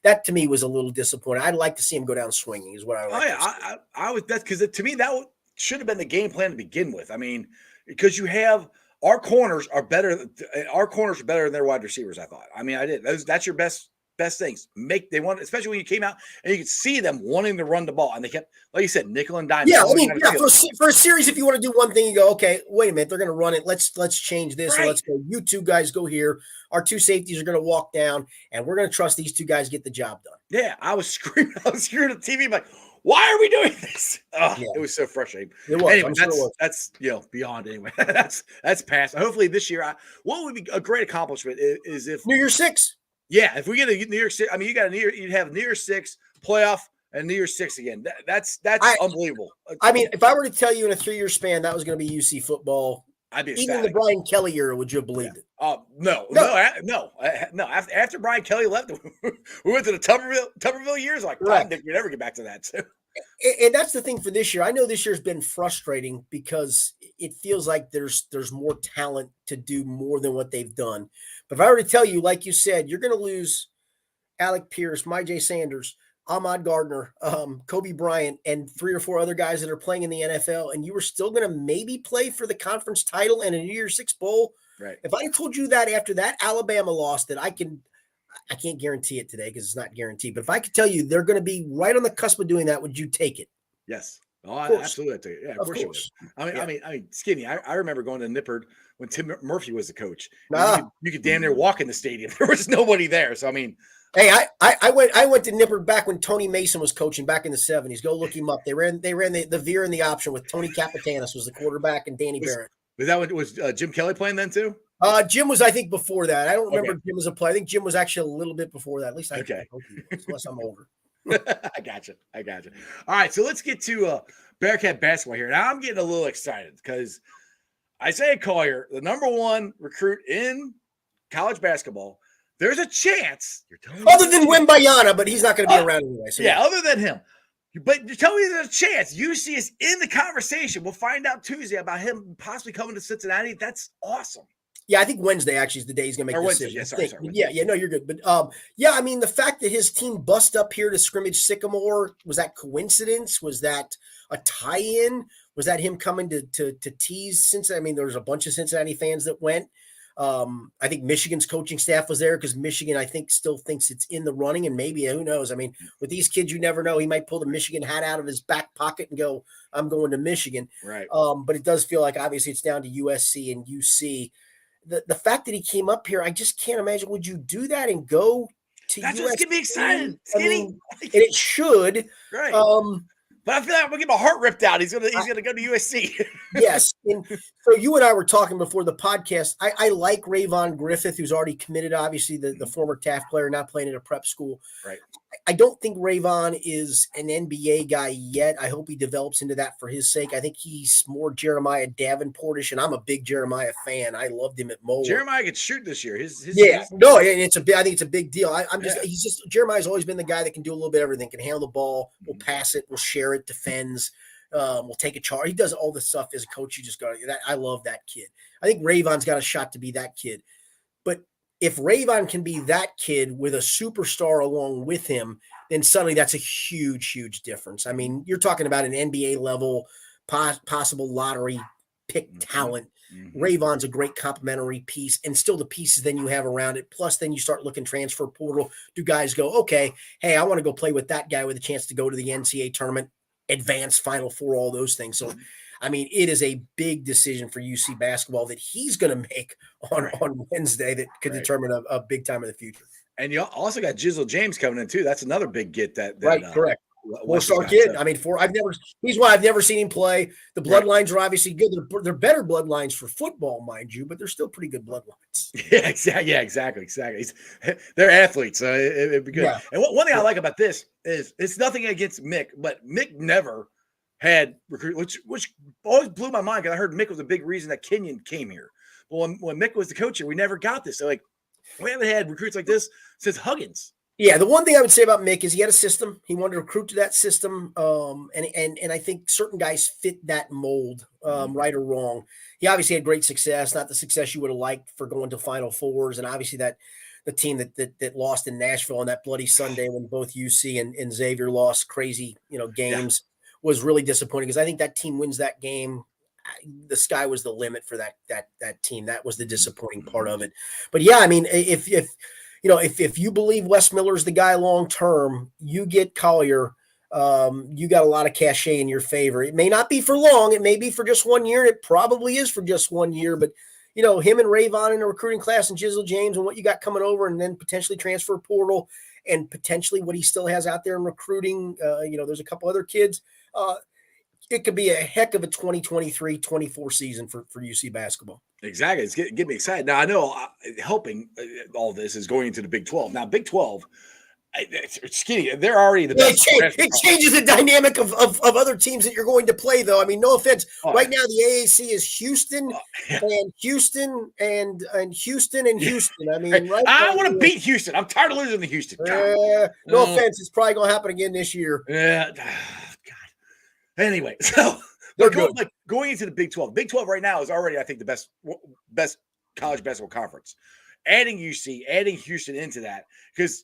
that to me was a little disappointing. I'd like to see him go down swinging is what I would like to see. I would, that's because to me, that should have been the game plan to begin with. I mean, because you have our corners are better. Our corners are better than their wide receivers. I thought. I mean, I did. That's your best things. They want, especially when you came out and you could see them wanting to run the ball, and they kept, like you said, nickel and dime. Yeah, I mean, for a series, if you want to do one thing, you go, okay, wait a minute, they're going to run it. Let's change this. Or let's go. You 2 guys go here. Our 2 safeties are going to walk down, and we're going to trust these 2 guys get the job done. Yeah, I was screaming at the TV, like, why are we doing this? Oh, yeah. It was so frustrating. It was. Anyway, that's beyond anyway. that's past. Hopefully this year, what would be a great accomplishment is if New Year's 6. Yeah, if we get a New Year's 6, I mean, you'd have New Year's 6 playoff and New Year's 6 again. That's unbelievable. I mean, if I were to tell you in a 3-year span that was going to be UC football, I'd be even the Brian Kelly era, would you have believed it? No. After Brian Kelly left, we went to the Tuberville years. Like, I didn't think we'd ever get back to that. So. And that's the thing for this year. I know this year's been frustrating because it feels like there's more talent to do more than what they've done. But if I were to tell you, like you said, you're going to lose Alec Pierce, Myjai Sanders, Ahmad Gardner, Kobe Bryant, and 3 or 4 other guys that are playing in the NFL, and you were still going to maybe play for the conference title and a New Year's 6 bowl. Right. If I had told you that after that Alabama loss, that I can't guarantee it today because it's not guaranteed. But if I could tell you they're going to be right on the cusp of doing that, would you take it? Yes. Oh, Of course. absolutely. I tell you. Yeah, of Of course you would. course. I mean, Skinny. I remember going to Nippard when Tim Murphy was the coach. Ah. You could damn near walk in the stadium. There was nobody there. So I mean, Hey, I went to Nippard back when Tony Mason was coaching back in the 70s. Go look him up. They ran the veer and the option with Tony Capitanis was the quarterback and Danny Barrett. was that what was Jim Kelly playing then too? Jim was, I think, before that. I don't remember Okay. Jim as a player. I think Jim was actually a little bit before that. At least I Okay. hope he was, unless I'm older. I got you. All right, so let's get to Bearcat basketball here. Now I'm getting a little excited because Isaiah Collier, the number 1 recruit in college basketball, there's a chance. You're telling me Other than Wimbayana, but he's not going to be around anyway. So yeah, other than him. But you're telling me there's a chance. UC is in the conversation. We'll find out Tuesday about him possibly coming to Cincinnati. That's awesome. Yeah, I think Wednesday actually is the day he's going to make the decision. Yeah, sorry, Yeah, no, you're good. But yeah, I mean, the fact that his team bust up here to scrimmage Sycamore, was that coincidence? Was that a tie-in? Was that him coming to tease Cincinnati? I mean, there was a bunch of Cincinnati fans that went. I think Michigan's coaching staff was there because Michigan, I think, still thinks it's in the running, and maybe, who knows? I mean, with these kids, you never know. He might pull the Michigan hat out of his back pocket and go, "I'm going to Michigan." Right. But it does feel like obviously it's down to USC and UC. The fact that he came up here, I just can't imagine. Would you do that and go to That's USC? what's getting me excited. I mean, and it should. Right. But I feel like I'm gonna get my heart ripped out. He's gonna go to USC. Yes. And so you and I were talking before the podcast. I like Rayvon Griffith, who's already committed, obviously, the former Taft player, not playing at a prep school. Right. I don't think Rayvon is an NBA guy yet. I hope he develops into that for his sake. I think he's more Jeremiah Davenportish, and I'm a big Jeremiah fan. I loved him at Moeller. Jeremiah could shoot this year. No, and I think it's a big deal. Jeremiah's always been the guy that can do a little bit of everything, can handle the ball, will pass it, will share it, defends, will take a charge. He does all the stuff as a coach. You just got that. I love that kid. I think Rayvon's got a shot to be that kid. But if Rayvon can be that kid with a superstar along with him, then suddenly that's a huge, huge difference. I mean, you're talking about an NBA level possible lottery pick talent. Mm-hmm. Rayvon's a great complementary piece, and still the pieces then you have around it. Plus, then you start looking transfer portal. Do guys go, okay, hey, I want to go play with that guy with a chance to go to the NCAA tournament, advance Final Four, all those things. So, I mean, it is a big decision for UC basketball that he's going to make on Wednesday that could determine a big time in the future. And you also got Jizzle James coming in too. That's another big get. Correct. Four-star kid. I mean, he's why I've never seen him play. The bloodlines are obviously good. They're better bloodlines for football, mind you, but they're still pretty good bloodlines. Yeah, exactly. They're athletes, so it'd be good. Yeah. And one thing I like about this is it's nothing against Mick, but Mick never had recruit, which always blew my mind because I heard Mick was a big reason that Kenyon came here. But when Mick was the coach here, we never got this. So like, we haven't had recruits like this since Huggins. Yeah, the one thing I would say about Mick is he had a system. He wanted to recruit to that system, and I think certain guys fit that mold, right or wrong. He obviously had great success, not the success you would have liked for going to Final Fours, and obviously the team that lost in Nashville on that bloody Sunday when both UC and Xavier lost crazy games was really disappointing because I think that team wins that game. The sky was the limit for that team. That was the disappointing part of it. But yeah, I mean, if you believe Wes Miller's the guy long term, you get Collier. You got a lot of cachet in your favor. It may not be for long. It may be for just 1 year. It probably is for just 1 year. But him and Rayvon in the recruiting class and Jizzle James and what you got coming over, and then potentially transfer portal and potentially what he still has out there in recruiting. There's a couple other kids. It could be a heck of a 2023-24 season for UC basketball. Exactly. It's getting me excited. Now, I know helping all this is going into the Big 12. Now, Big 12, Skinny, they're already the best. It changes the dynamic of other teams that you're going to play, though. I mean, no offense. Right now, the AAC is Houston and Houston and Houston and Houston. I mean, right I want to beat Houston. I'm tired of losing to Houston. No offense. It's probably going to happen again this year. Yeah. God. Anyway, so going into the Big 12. Big 12 right now is already, I think, the best college basketball conference. Adding UC, adding Houston into that, because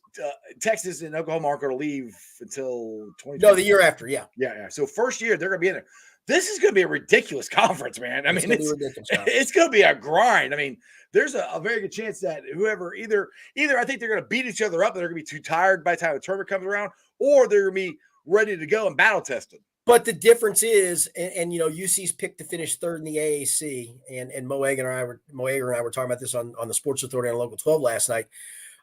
Texas and Oklahoma aren't going to leave until 2020. No, the year after, yeah. Yeah. So first year, they're going to be in there. This is going to be a ridiculous conference, man. I mean, it's going to be a grind. I mean, there's a very good chance that whoever either I think they're going to beat each other up, and they're going to be too tired by the time the tournament comes around, or they're going to be ready to go and battle tested. But the difference is, you know, UC's picked to finish third in the AAC, and Mo Egger and I were talking about this on the Sports Authority on Local 12 last night.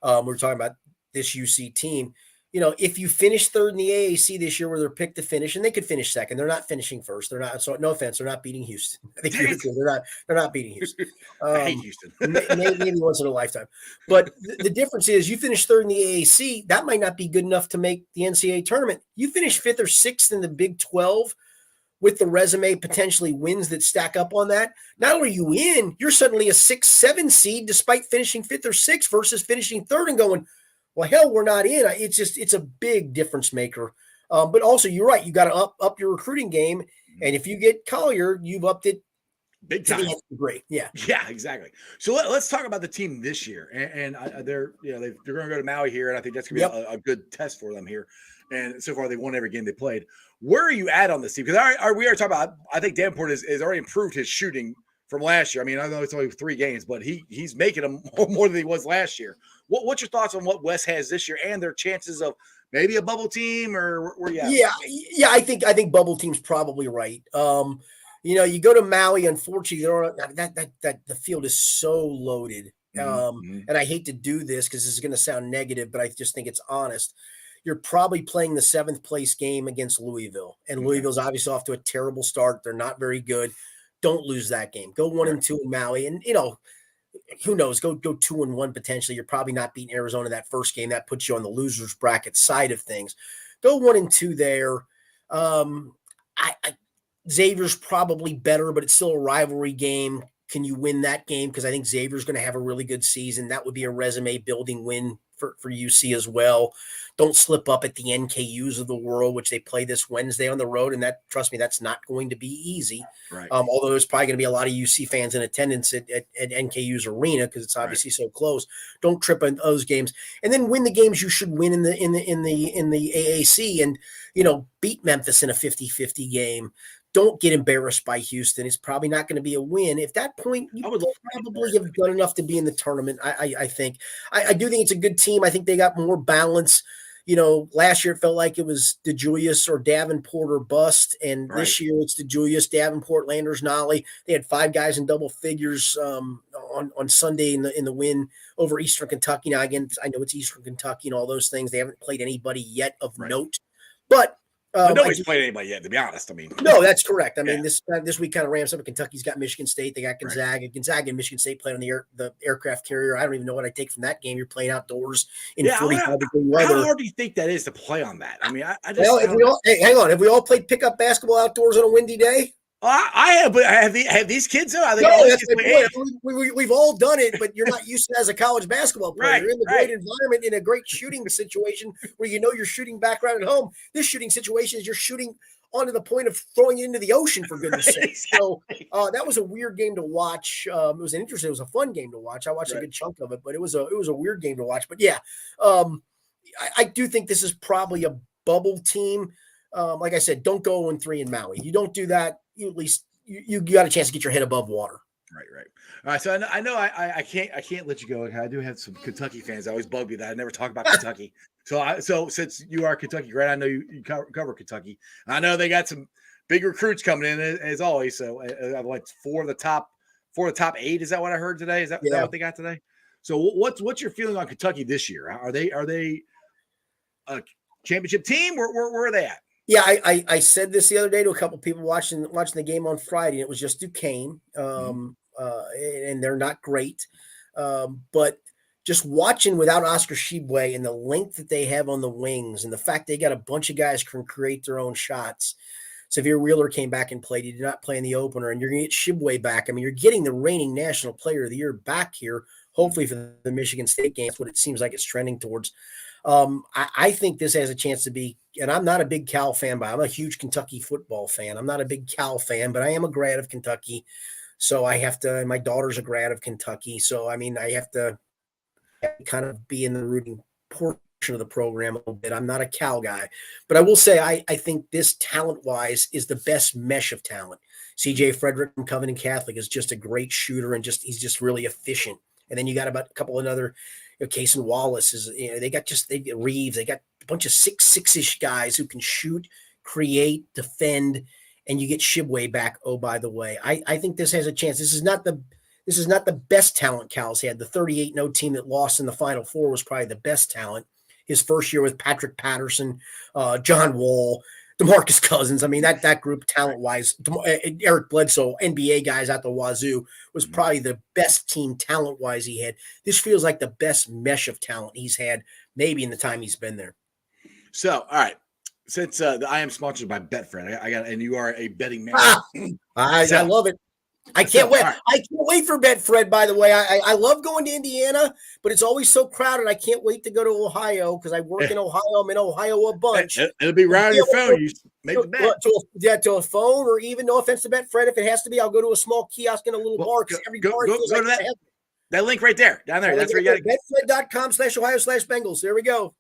We were talking about this UC team. You know, if you finish third in the AAC this year, where they're picked to finish, and they could finish second, they're not finishing first. They're not. So no offense, they're not beating Houston. I think they're not beating Houston. I hate Houston. Maybe once in a lifetime. But the difference is, you finish third in the AAC, that might not be good enough to make the NCAA tournament. You finish fifth or sixth in the Big 12 with the resume potentially wins that stack up on that. Not only are you in, you're suddenly a 6-7 seed despite finishing fifth or sixth versus finishing third and going, well, hell, we're not in. It's a big difference maker. But also, you're right. You got to up your recruiting game. And if you get Collier, you've upped it big time. Great. Yeah. Yeah, exactly. So let's talk about the team this year. And they're going to go to Maui here. And I think that's going to be a good test for them here. And so far, they've won every game they played. Where are you at on this team? Because we are talking about, I think Davenport has already improved his shooting from last year. I mean, I know it's only 3 games, but he's making them more than he was last year. What's your thoughts on what West has this year and their chances of maybe a bubble team, or where you at? Yeah. I think bubble team's probably right. You know, you go to Maui, unfortunately, that the field is so loaded. And I hate to do this because this is going to sound negative, but I just think it's honest. You're probably playing the 7th place game against Louisville, and Louisville's obviously off to a terrible start. They're not very good. Don't lose that game. Go 1-2 in Maui, and you know, who knows? Go 2-1 potentially. You're probably not beating Arizona that first game. That puts you on the losers bracket side of things. Go 1-2 there. Xavier's probably better, but it's still a rivalry game. Can you win that game? Because I think Xavier's going to have a really good season. That would be a resume building win for UC as well. Don't slip up at the NKUs of the world, which they play this Wednesday on the road. And that, trust me, that's not going to be easy. Right. Although there's probably going to be a lot of UC fans in attendance at NKU's arena because it's obviously so close. Don't trip on those games, and then win the games you should win in the AAC, and you know, beat Memphis in a 50-50 game. Don't get embarrassed by Houston. It's probably not going to be a win. At that point, you would probably have done enough to be in the tournament. I think. I do think it's a good team. I think they got more balance. You know, last year it felt like it was DeJulius or Davenport or bust, and this year it's DeJulius, Davenport, Landers, Nolly. They had 5 guys in double figures on Sunday in the win over Eastern Kentucky. Now, again, I know it's Eastern Kentucky and all those things. They haven't played anybody yet of note, but nobody's played anybody yet, to be honest. I mean, no, that's correct. I mean, this week kind of ramps up. Kentucky's got Michigan State. They got Gonzaga. Gonzaga and Michigan State playing on the aircraft carrier. I don't even know what I take from that game. You're playing outdoors in 45-degree weather. How hard do you think that is to play on that? I mean, I just hang on. Have we all played pickup basketball outdoors on a windy day? I have, but have these kids though? We've all done it, but you're not used to it as a college basketball player. You're in the great environment in a great shooting situation where you know your shooting background at home. This shooting situation is you're shooting onto the point of throwing it into the ocean, for goodness sake. Exactly. So that was a weird game to watch. It was a fun game to watch. I watched a good chunk of it, but it was a weird game to watch. But yeah, I do think this is probably a bubble team. Like I said, don't go 0-3 in Maui. You don't do that, you at least you got a chance to get your head above water. Right. All right. So I know I can't let you go. I do have some Kentucky fans. I always bug me that I never talk about Kentucky. So since you are Kentucky grad, I know you cover Kentucky. I know they got some big recruits coming in as always. So like 4 of the top 8. Is that what I heard today? Is that what they got today? So what's your feeling on Kentucky this year? Are they a championship team? Where are they at? Yeah, I said this the other day to a couple of people watching the game on Friday. It was just Duquesne, and they're not great. But just watching without Oscar Shibwe and the length that they have on the wings and the fact they got a bunch of guys who can create their own shots. Xavier Wheeler came back and played. He did not play in the opener, and you're going to get Shibwe back. I mean, you're getting the reigning National Player of the Year back here, hopefully for the Michigan State game. That's what it seems like it's trending towards. I think this has a chance to be, and I'm not a big Cal fan, but I'm a huge Kentucky football fan. I'm not a big Cal fan, but I am a grad of Kentucky. So I have to, my daughter's a grad of Kentucky. So, I mean, I have to kind of be in the rooting portion of the program a little bit. I'm not a Cal guy, but I will say, I think this talent-wise is the best mesh of talent. CJ Frederick from Covenant Catholic is just a great shooter and he's just really efficient. And then you got about a couple of other, Case and Wallace is, they got Reeves. They got a bunch of 6'6" guys who can shoot, create, defend, and you get Shibway back. Oh, by the way, I think this has a chance. This is not the best talent Cal's had. The 38-0 team that lost in the Final Four was probably the best talent. His first year with Patrick Patterson, John Wall, DeMarcus Cousins. I mean, that group talent-wise, Eric Bledsoe, NBA guys out the wazoo, was probably the best team talent-wise he had. This feels like the best mesh of talent he's had maybe in the time he's been there. So, all right. Since I am sponsored by Betfred, I got, and you are a betting man. I love it. I can't wait. Right. I can't wait for Betfred, by the way. I love going to Indiana, but it's always so crowded. I can't wait to go to Ohio because I work in Ohio. I'm in Ohio a bunch. It'll be right on your phone. You make the bet. To a phone, or even, no offense to Betfred, if it has to be, I'll go to a small kiosk in a little bar. Every bar go to that link right there, down there. That's where you got to Betfred.com/Ohio/Bengals. There we go.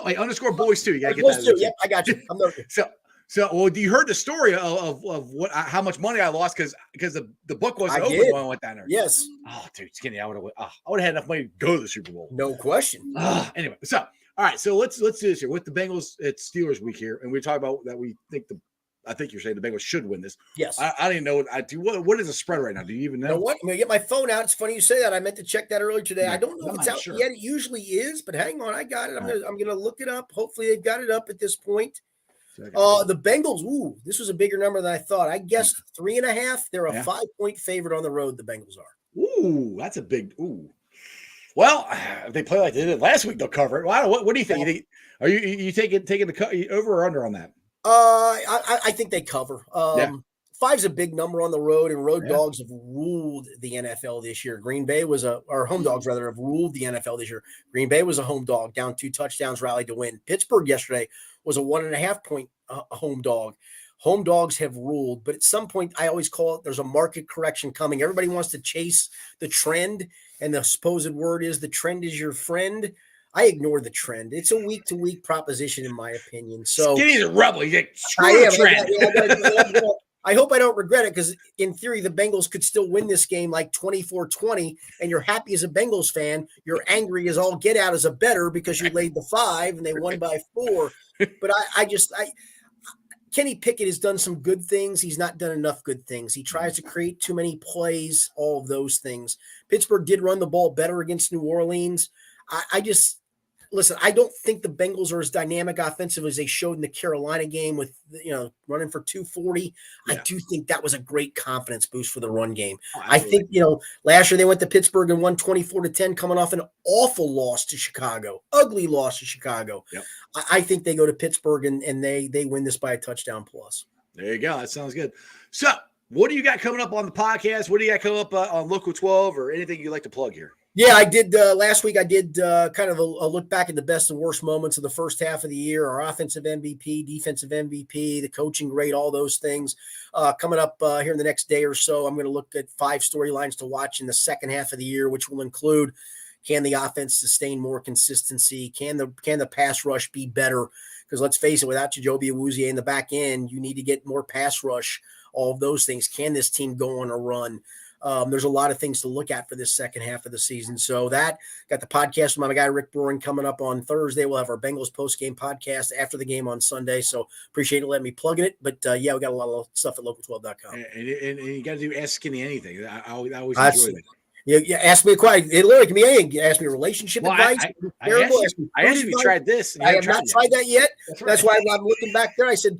Wait, underscore boys too. You got to get that. Too. Yep, I got you. I'm noting. So, well, you heard the story of what how much money I lost because the book wasn't open when I went down there. Yes. Oh, dude, Skinny, I would have had enough money to go to the Super Bowl. No question. Anyway, so all right, so let's do this here with the Bengals. It's Steelers week here, and we talk about that. We think I think you're saying the Bengals should win this. Yes. I don't even know what I do. What is the spread right now? Do you even know? You know what? I'm gonna get my phone out. It's funny you say that. I meant to check that earlier today. I don't know if it's out yet. It usually is, but hang on, I got it. I'm gonna look it up. Hopefully they've got it up at this point. The Bengals, this was a bigger number than I thought. I guessed 3.5. They're a 5-point favorite on the road, the Bengals are. Ooh, that's a big Well, if they play like they did last week, they'll cover it. Well, what do you think? You think are you taking the over or under on that? I think they cover. 5's a big number on the road, and road dogs have ruled the NFL this year. Green Bay or home dogs rather, have ruled the NFL this year. Green Bay was a home dog, down 2 touchdowns, rallied to win. Pittsburgh yesterday was a 1.5-point home dog. Home dogs have ruled, but at some point, I always call it, there's a market correction coming. Everybody wants to chase the trend, and the supposed word is the trend is your friend. I ignore the trend. It's a week-to-week proposition, in my opinion. So Skinny's a rebel. He's like, screw the trend. I hope I don't regret it, because in theory, the Bengals could still win this game like 24-20, and you're happy as a Bengals fan. You're angry as all get out as a bettor because you laid the 5 and they won by 4. But Kenny Pickett has done some good things. He's not done enough good things. He tries to create too many plays, all of those things. Pittsburgh did run the ball better against New Orleans. Listen, I don't think the Bengals are as dynamic offensive as they showed in the Carolina game with, running for 240. Yeah. I do think that was a great confidence boost for the run game. I think, last year they went to Pittsburgh and won 24-10, coming off an awful loss to Chicago, ugly loss to Chicago. Yep. I think they go to Pittsburgh and they win this by a touchdown plus. There you go. That sounds good. So what do you got coming up on the podcast? What do you got coming up on Local 12 or anything you'd like to plug here? Yeah, I did. Last week I did kind of a look back at the best and worst moments of the first half of the year, our offensive MVP, defensive MVP, the coaching grade, all those things. Coming up here in the next day or so, I'm going to look at 5 storylines to watch in the second half of the year, which will include, can the offense sustain more consistency? Can the pass rush be better? Because let's face it, without Chidobe Awuzie in the back end, you need to get more pass rush, all of those things. Can this team go on a run? There's a lot of things to look at for this second half of the season. So that got the podcast with my guy, Rick Boring, coming up on Thursday. We'll have our Bengals post-game podcast after the game on Sunday. So appreciate it letting me plug in it. But we got a lot of stuff at local12.com. And you got to do Ask Skinny anything. I always enjoy that. Yeah, ask me a question. It literally can be anything. Ask me relationship advice. I asked you if you tried this. I have not tried that yet. That's why I'm looking back there. I said,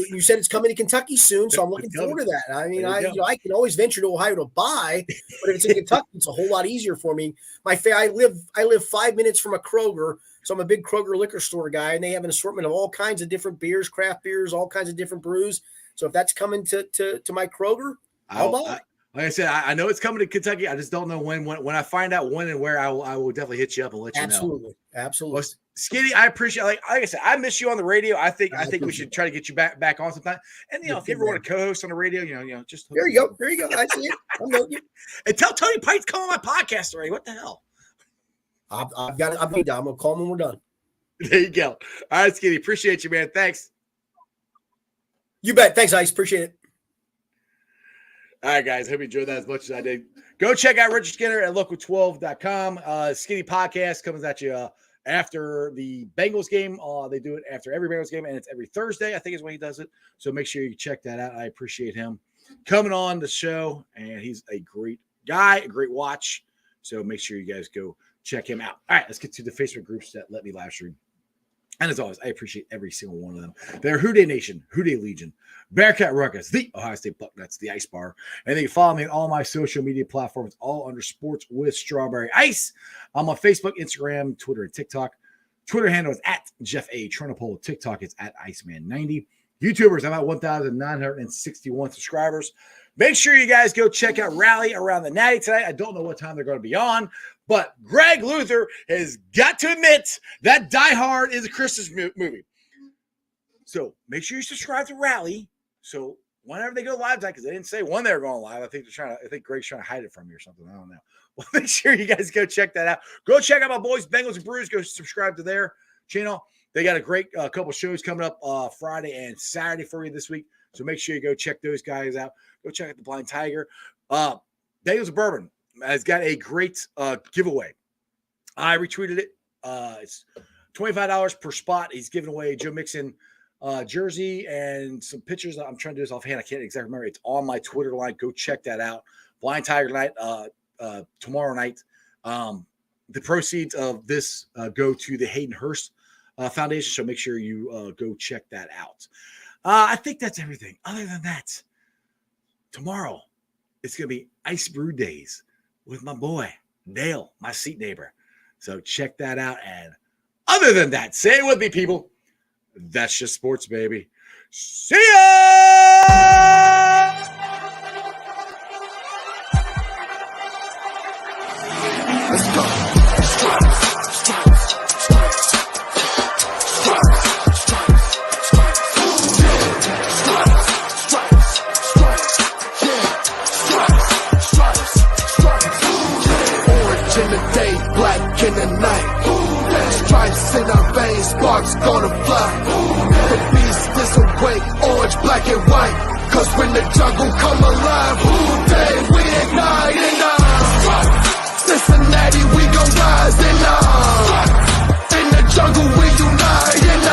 you said it's coming to Kentucky soon, so I'm looking forward to that. I mean, I can always venture to Ohio to buy, but if it's in Kentucky, it's a whole lot easier for me. I live 5 minutes from a Kroger, so I'm a big Kroger liquor store guy, and they have an assortment of all kinds of different beers, craft beers, all kinds of different brews. So if that's coming to my Kroger, I'll buy it. Like I said, I know it's coming to Kentucky. I just don't know when. When I find out when and where, I will definitely hit you up and let you know. Absolutely. Well, Skinny, I appreciate. Like I said, I miss you on the radio. I think we should try to get you back on sometime. And if you ever want to co-host on the radio, just there you go. There you go. I see it. I'm noting you. And tell Tony Pike's come on my podcast already. What the hell? I've got it. I'm gonna call him when we're done. There you go. All right, Skinny. Appreciate you, man. Thanks. You bet. Thanks, Ice. Appreciate it. All right, guys. Hope you enjoyed that as much as I did. Go check out Richard Skinner at local12.com. Skinny podcast comes at you after the Bengals game. They do it after every Bengals game, and it's every Thursday, I think is when he does it. So make sure you check that out. I appreciate him coming on the show, and he's a great guy, a great watch. So make sure you guys go check him out. All right, let's get to the Facebook groups that let me live stream. And as always, I appreciate every single one of them. They're Who Dey Nation, Who Dey Legion, Bearcat Ruckus, the Ohio State Bucknuts, the Ice Bar. And then you follow me on all my social media platforms, all under Sports with Strawberry Ice. I'm on Facebook, Instagram, Twitter, and TikTok. Twitter handle is at Jeff A. Trunapole. TikTok is at Iceman90. YouTubers, I'm at 1,961 subscribers. Make sure you guys go check out Rally Around the Natty tonight. I don't know what time they're going to be on, but Greg Luther has got to admit that Die Hard is a Christmas movie. So make sure you subscribe to Rally. So whenever they go live tonight, because they didn't say when they were going live, I think Greg's trying to hide it from me or something. I don't know. Well, make sure you guys go check that out. Go check out my boys, Bengals and Brews. Go subscribe to their channel. They got a great couple shows coming up Friday and Saturday for you this week. So make sure you go check those guys out. Go check out the Blind Tiger. Daniel's Bourbon has got a great giveaway. I retweeted it. It's $25 per spot. He's giving away a Joe Mixon jersey and some pictures. I'm trying to do this offhand. I can't exactly remember. It's on my Twitter line. Go check that out. Blind Tiger night tomorrow night. The proceeds of this go to the Hayden Hurst Foundation. So make sure you go check that out. I think that's everything. Other than that, tomorrow it's going to be Ice Brew Days with my boy, Dale, my seat neighbor. So check that out. And other than that, say it with me, people. That's just sports, baby. See ya! Let's go. In the night, stripes in our veins, sparks gonna fly. The beast is awake, orange, black, and white. Cause when the jungle come alive, Who Dey, we ignite and Cincinnati, we gon' rise and in the jungle, we unite and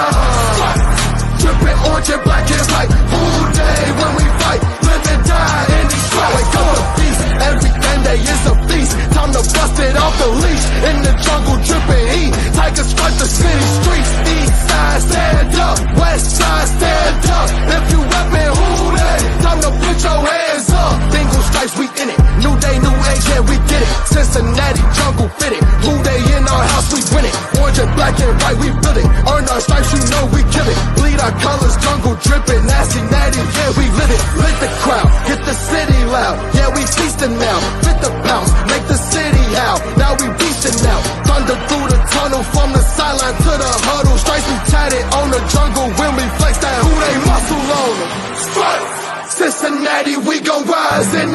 dripping orange and black and white. Who Dey, when we fight, live and die in Detroit. Wake up the beast, every day is a feast. Time to bust it off the leash. In the jungle, dripping heat. Tigers strike the city streets. East side, stand up. West side, stand up. If you reppin' Who Dey, time to put your hands up. Bingo stripes, we in it. New day, new age, yeah, we get it. Cincinnati, jungle fitted. Who Dey in our house, we win it. Orange and black and white, we build it. Earn our stripes, you know we kill it. Bleed our colors, jungle dripping. Nasty, natty, yeah, we live it. Lit the crowd, get the city loud. Yeah, we feasting now. Fit the pounce, make the city howl. Now we beastin' now. Thunder through the tunnel, from the sideline to the huddle. Stripes we tatted on the jungle when we flex that Who Dey muscle on them. Stripes, Cincinnati, we gon' rise and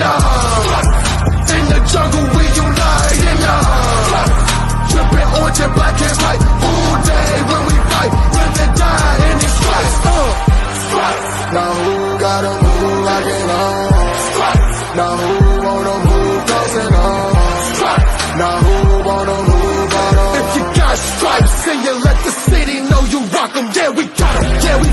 in the jungle, we unite and dripping orange and black and white. Who Dey, when we fight, live and die in these stripes. Stripes. Now who gotta move like it on? Stripes. Now who wanna move closing on? Stripes. Now who wanna move on? If you got stripes, then you let the city know you rock 'em. Yeah, we got 'em. Yeah, we